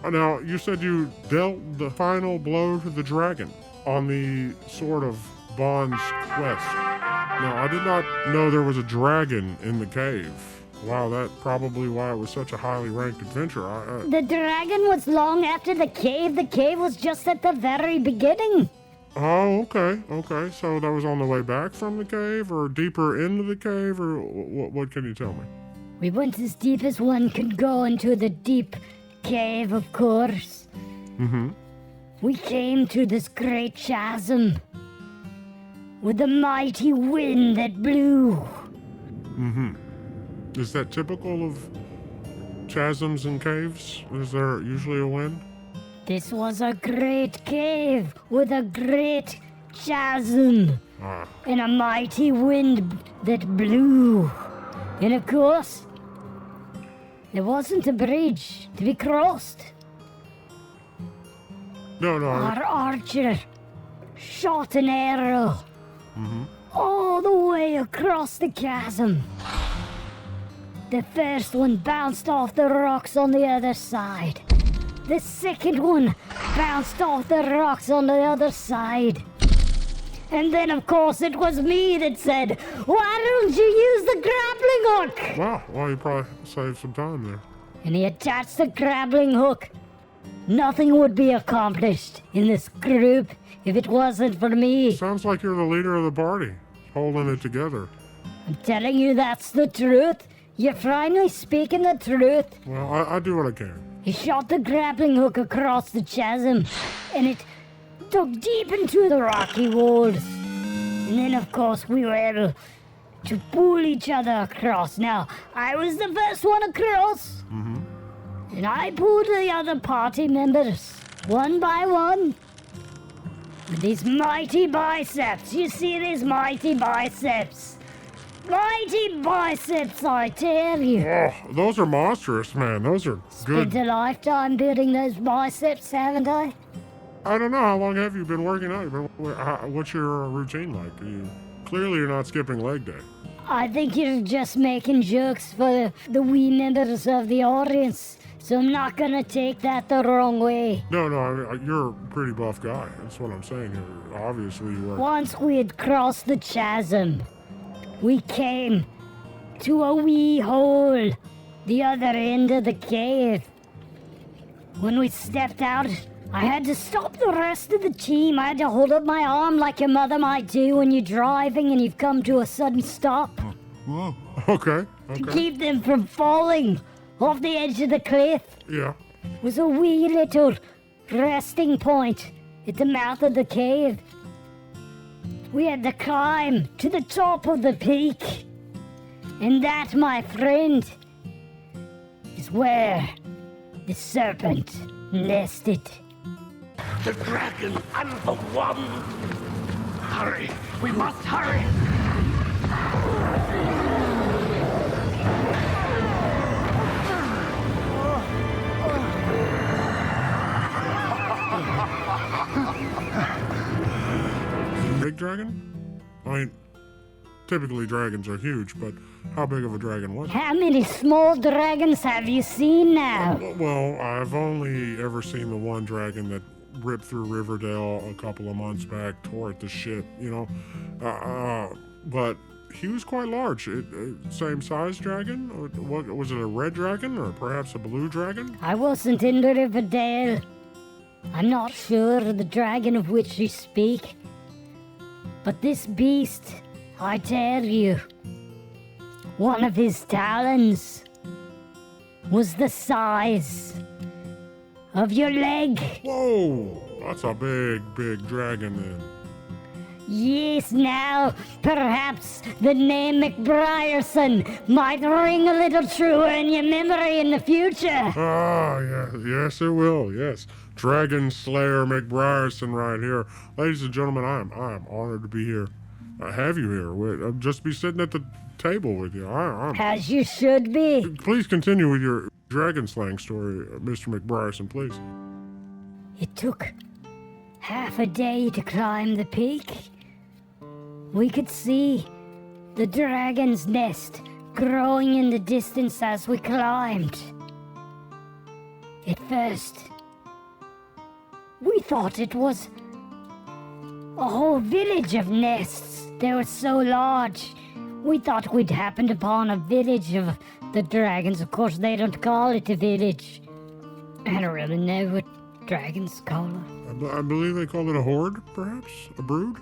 Now, you said you dealt the final blow to the dragon on the Sword of Bond's quest. Now, I did not know there was a dragon in the cave. Wow, that's probably why it was such a highly ranked adventure. The dragon was long after the cave. The cave was just at the very beginning. Oh, okay. So that was on the way back from the cave, or deeper into the cave, or what can you tell me? We went as deep as one could go into the deep cave, of course. Mm-hmm. We came to this great chasm with a mighty wind that blew. Mm-hmm. Is that typical of chasms and caves? Is there usually a wind? This was a great cave with a great chasm and a mighty wind that blew. And of course, there wasn't a bridge to be crossed. No. Our archer shot an arrow all the way across the chasm. The first one bounced off the rocks on the other side. The second one bounced off the rocks on the other side. And then, of course, it was me that said, "Why don't you use the grappling hook?" Wow, well, you probably saved some time there. And he attached the grappling hook. Nothing would be accomplished in this group if it wasn't for me. Sounds like you're the leader of the party, holding it together. I'm telling you, that's the truth. You're finally speaking the truth. Well, I do what I can. He shot the grappling hook across the chasm, and it dug deep into the rocky walls. And then, of course, we were able to pull each other across. Now, I was the first one across, and I pulled the other party members, one by one, with these mighty biceps. You see these mighty biceps? Mighty biceps, I tell you. Oh, those are monstrous, man. Those are good. Spent a lifetime building those biceps, haven't I? I don't know. How long have you been working out? What's your routine like? Clearly you're not skipping leg day. I think you're just making jokes for the wee members of the audience, so I'm not gonna take that the wrong way. No, I mean, you're a pretty buff guy. That's what I'm saying here. Obviously you are. Once we had crossed the chasm, we came to a wee hole, the other end of the cave. When we stepped out, I had to stop the rest of the team. I had to hold up my arm like your mother might do when you're driving and you've come to a sudden stop. Whoa. Okay. To keep them from falling off the edge of the cliff. Yeah. Was a wee little resting point at the mouth of the cave. We had to climb to the top of the peak. And that, my friend, is where the serpent nested. The dragon and the one. Hurry, we must hurry. Big dragon? I mean, typically dragons are huge, but how big of a dragon was it? How many small dragons have you seen now? Well, I've only ever seen the one dragon that ripped through Riverdale a couple of months back, tore it to shit, you know? But he was quite large. Same size dragon? What, was it a red dragon or perhaps a blue dragon? I wasn't in the Riverdale. I'm not sure of the dragon of which you speak. But this beast, I tell you, one of his talons was the size of your leg. Whoa, that's a big, big dragon then. Yes, now, perhaps the name McBrierson might ring a little truer in your memory in the future. Ah, yes, it will, yes. Dragon Slayer McBrierson right here. Ladies and gentlemen, I am honored to be here. I have you here. I'll just be sitting at the table with you. As you should be. Please continue with your dragon slaying story, Mr. McBrierson, please. It took half a day to climb the peak. We could see the dragon's nest growing in the distance as we climbed. At first, we thought it was a whole village of nests. They were so large. We thought we'd happened upon a village of the dragons. Of course, they don't call it a village. I don't really know what dragons call it. I believe they call it a horde, perhaps? A brood?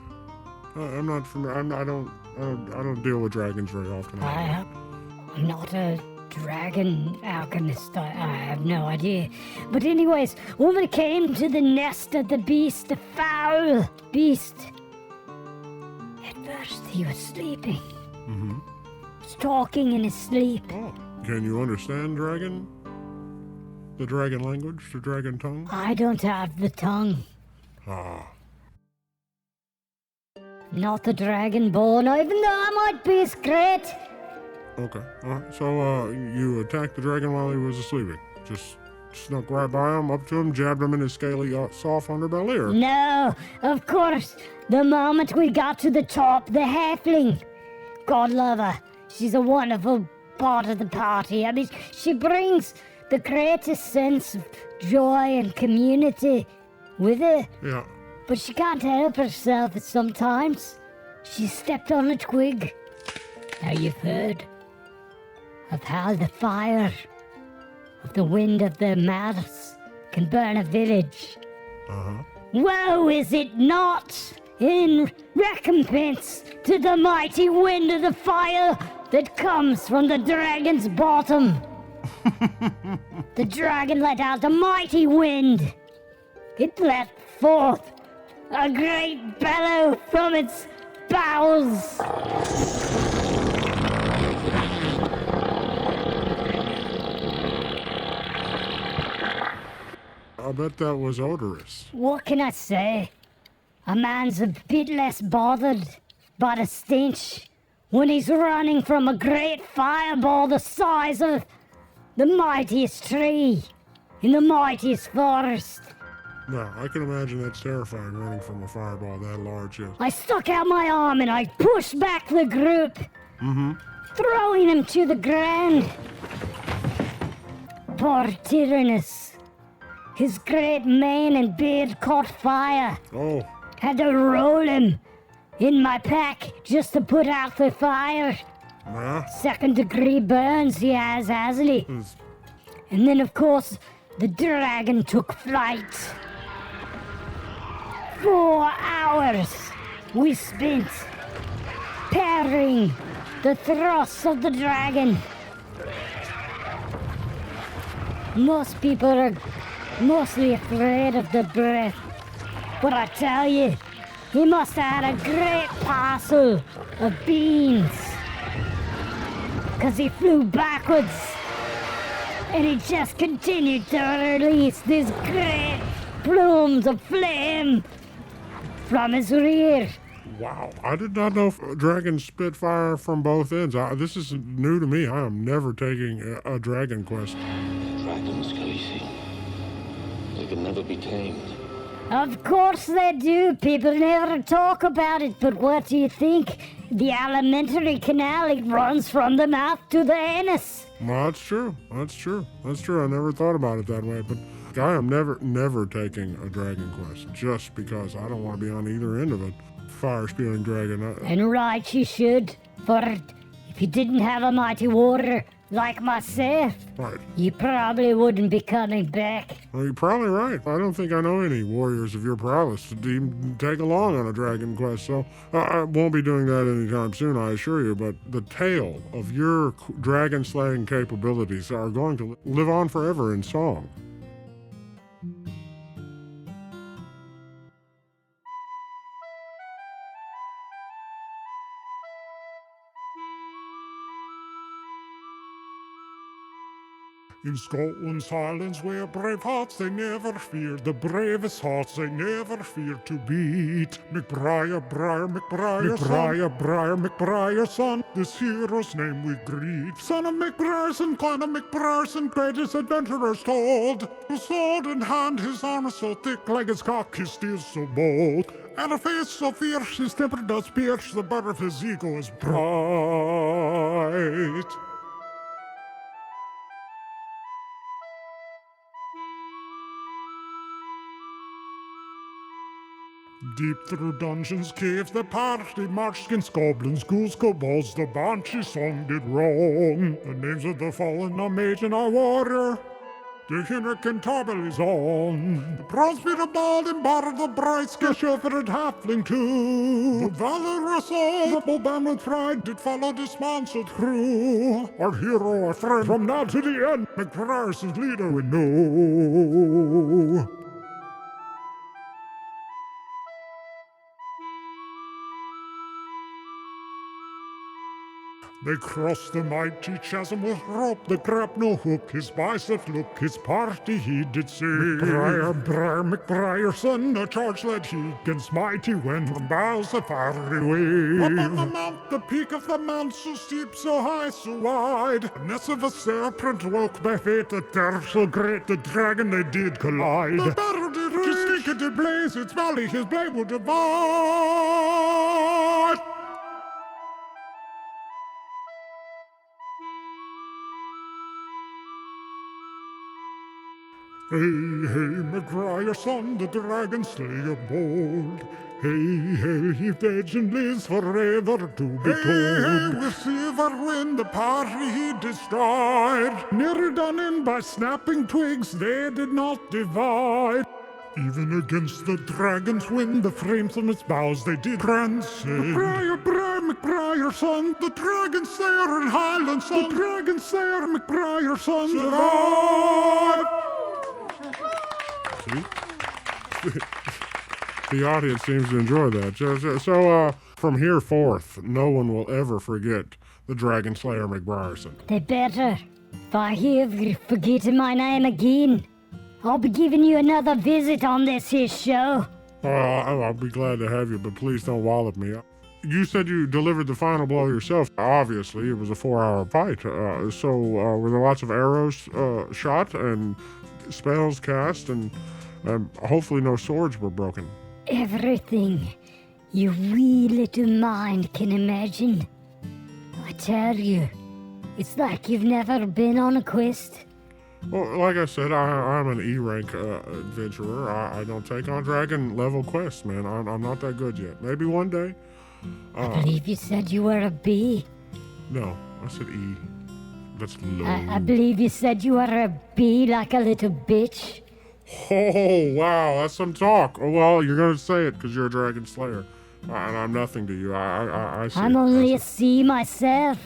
I'm not familiar. I don't deal with dragons very often. I'm not a dragon alchemist. I have no idea. But anyways, when we came to the nest of the beast, the foul beast, at first he was sleeping. Mm-hmm. He's talking in his sleep. Oh, can you understand dragon? The dragon language, the dragon tongue? I don't have the tongue. Ah. Not the dragonborn, even though I might be as great. Okay, alright. So, you attacked the dragon while he was asleep. Just snuck right by him, up to him, jabbed him in his scaly, soft underbelly, or? No, of course. The moment we got to the top, the halfling, God love her, she's a wonderful part of the party. I mean, she brings the greatest sense of joy and community with her. Yeah. But she can't help herself sometimes. She stepped on a twig. Now you've heard of how the fire of the wind of their mouths can burn a village. Uh-huh. Woe is it not in recompense to the mighty wind of the fire that comes from the dragon's bottom. The dragon let out a mighty wind. It let forth a great bellow from its bowels. I bet that was odorous. What can I say? A man's a bit less bothered by the stench when he's running from a great fireball the size of the mightiest tree in the mightiest forest. No, I can imagine that's terrifying, running from a fireball that large, yes. I stuck out my arm and I pushed back the group, throwing him to the ground. Poor Tyrannus. His great mane and beard caught fire. Oh. Had to roll him in my pack just to put out the fire. Yeah? Second-degree burns he hasn't he? And then, of course, the dragon took flight. 4 hours we spent parrying the thrusts of the dragon. Most people are mostly afraid of the breath, but I tell you, he must have had a great parcel of beans, 'cause he flew backwards, and he just continued to release these great plumes of flame from his rear. Wow, I did not know dragons spit fire from both ends. This is new to me. I am never taking a dragon quest. Dragons, Khaleesi. They can never be tamed. Of course they do. People never talk about it, but what do you think? The alimentary canal, it runs from the mouth to the anus. Well, that's true. That's true. That's true. I never thought about it that way, but I am never taking a dragon quest just because I don't want to be on either end of it. Fire-spewing dragon. And right you should, for if you didn't have a mighty warrior like myself, right, you probably wouldn't be coming back. Well, you're probably right. I don't think I know any warriors of your prowess to even take along on a dragon quest, so I won't be doing that anytime soon, I assure you, but the tale of your dragon-slaying capabilities are going to live on forever in song. In Scotland's Highlands where brave hearts they never fear, the bravest hearts they never fear to beat. McBriar, son, this hero's name we greet. Son of McBriarson, clan of McBriarson, greatest adventurers told. With sword in hand, his armor so thick, like his cock, his steel so bold. And a face so fierce, his temper does pierce, the butt of his ego is bright. Deep through dungeons, caves, the party marched against goblins, ghouls, kobolds, the banshee song did wrong. The names of the fallen are mage and our warrior, the Hinrick and Tarbell is on. The bronze beat of bald and barred, the bright sky shepherd halfling too. The valorous old, the bold band with pride, did follow this monster through. Our hero, our friend, from now to the end, McBriarson's leader we know. They crossed the mighty chasm with rope that grabbed no hook. His bicep look, his party he did say. McBriarson, a charge led he against mighty wind from boughs of fiery wave. Up on the mount, the peak of the mount, so steep, so high, so wide. The nest of a serpent woke by fate, that there so great the dragon they did collide. The battle did rage, his stick it did blaze, its valley his blade would divide. Hey, McBriarson, the dragon slayer bold. Hey, legend lives forever to be told. Hey, with Silverwind the party he destroyed. Nearly done in by snapping twigs, they did not divide. Even against the dragon's wind, the frames on its boughs they did transcend. McBriarson, the dragon slayer in Highland Son. The dragon slayer, McBriarson, survived! See? The audience seems to enjoy that. So, from here forth, no one will ever forget the Dragon Slayer McBriarson. They better. If I hear you forgetting my name again, I'll be giving you another visit on this here show. I'll be glad to have you, but please don't wallop me. You said you delivered the final blow yourself. Obviously, it was a 4-hour fight. So were there lots of arrows shot and spells cast, and hopefully no swords were broken? Everything your wee little mind can imagine. I tell you, it's like you've never been on a quest. Well, like I said, I'm an E-rank adventurer. I don't take on dragon level quests, man. I'm not that good yet. Maybe one day. I believe you said you were a B. No, I said E. That's low. I believe you said you were a bee like a little bitch. Oh, wow, that's some talk. Oh, well, you're going to say it because you're a dragon slayer. And I'm nothing to you. I see. I'm only a C myself.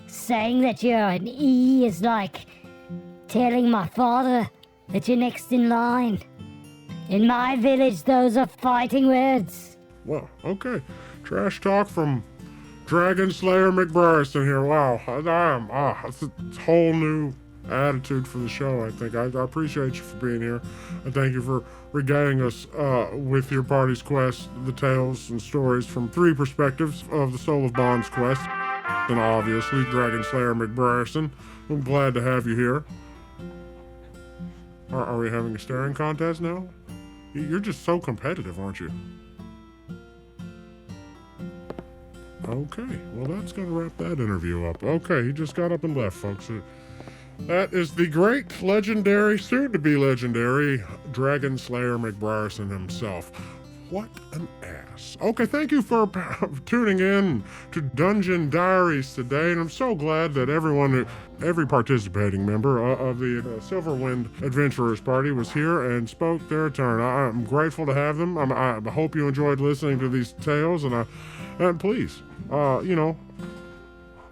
Saying that you're an E is like telling my father that you're next in line. In my village, those are fighting words. Well, okay. Trash talk from Dragon Slayer McBryson here. Wow, it's a whole new attitude for the show, I think. I appreciate you for being here. And thank you for regaling us with your party's quest, the tales and stories from 3 perspectives of the Soul of Bond's quest. And obviously, Dragon Slayer McBryson. I'm glad to have you here. Are we having a staring contest now? You're just so competitive, aren't you? Okay, well that's going to wrap that interview up. Okay, he just got up and left, folks. That is the great, legendary, soon-to-be legendary, Dragon Slayer McBryson himself. What an ass. Okay, thank you for tuning in to Dungeon Diaries today, and I'm so glad that every participating member of the Silverwind Adventurers Party was here and spoke their turn. I'm grateful to have them. I hope you enjoyed listening to these tales, and please,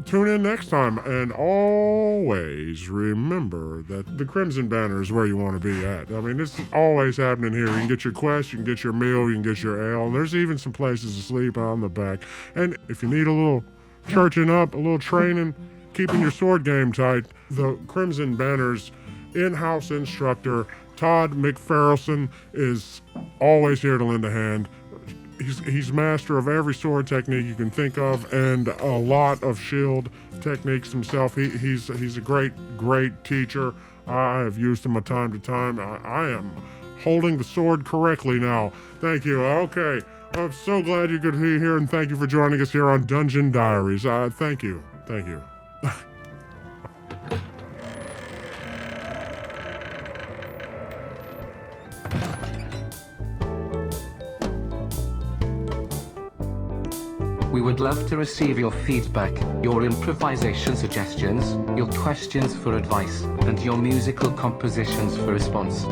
tune in next time, and always remember that the Crimson Banner is where you want to be at. I mean, this is always happening here. You can get your quest, you can get your meal, you can get your ale, and there's even some places to sleep on the back. And if you need a little churching up, a little training, keeping your sword game tight, the Crimson Banner's in-house instructor, Todd McFarrelson, is always here to lend a hand. He's master of every sword technique you can think of, and a lot of shield techniques himself. He's a great teacher. I have used him time to time. I am holding the sword correctly now. Thank you. Okay, I'm so glad you could be here, and thank you for joining us here on Dungeon Diaries. Thank you. We would love to receive your feedback, your improvisation suggestions, your questions for advice, and your musical compositions for response.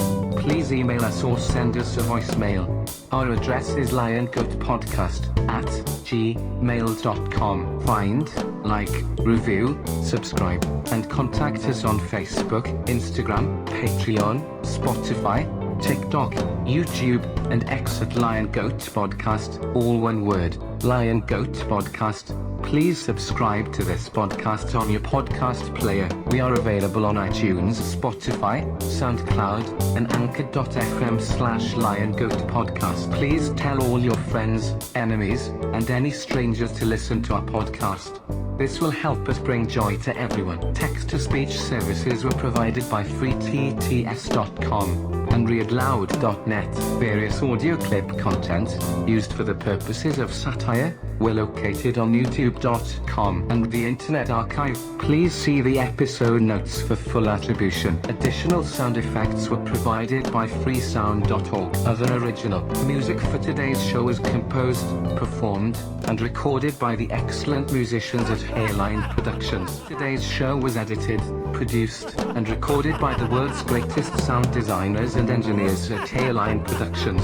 Please email us or send us a voicemail. Our address is LionGoatPodcast@gmail.com. Find, like, review, subscribe, and contact us on Facebook, Instagram, Patreon, Spotify, TikTok, YouTube, and X at LionGoatPodcast, all one word, LionGoatPodcast. Please subscribe to this podcast on your podcast player. We are available on iTunes, Spotify, SoundCloud, and anchor.fm/LionGoatPodcast. Please tell all your friends, enemies, and any strangers to listen to our podcast. This will help us bring joy to everyone. Text-to-speech services were provided by freetts.com and readloud.net. Various audio clip content used for the purposes of satire were located on youtube.com and the Internet Archive. Please see the episode notes for full attribution. Additional sound effects were provided by freesound.org. Other original music for today's show is composed, performed, and recorded by the excellent musicians at HairelineProductions. Today's show was edited, produced, and recorded by the world's greatest sound designers and engineers at HairelineProductions.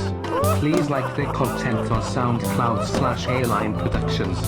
Please like their content on SoundCloud/HairelineProductions.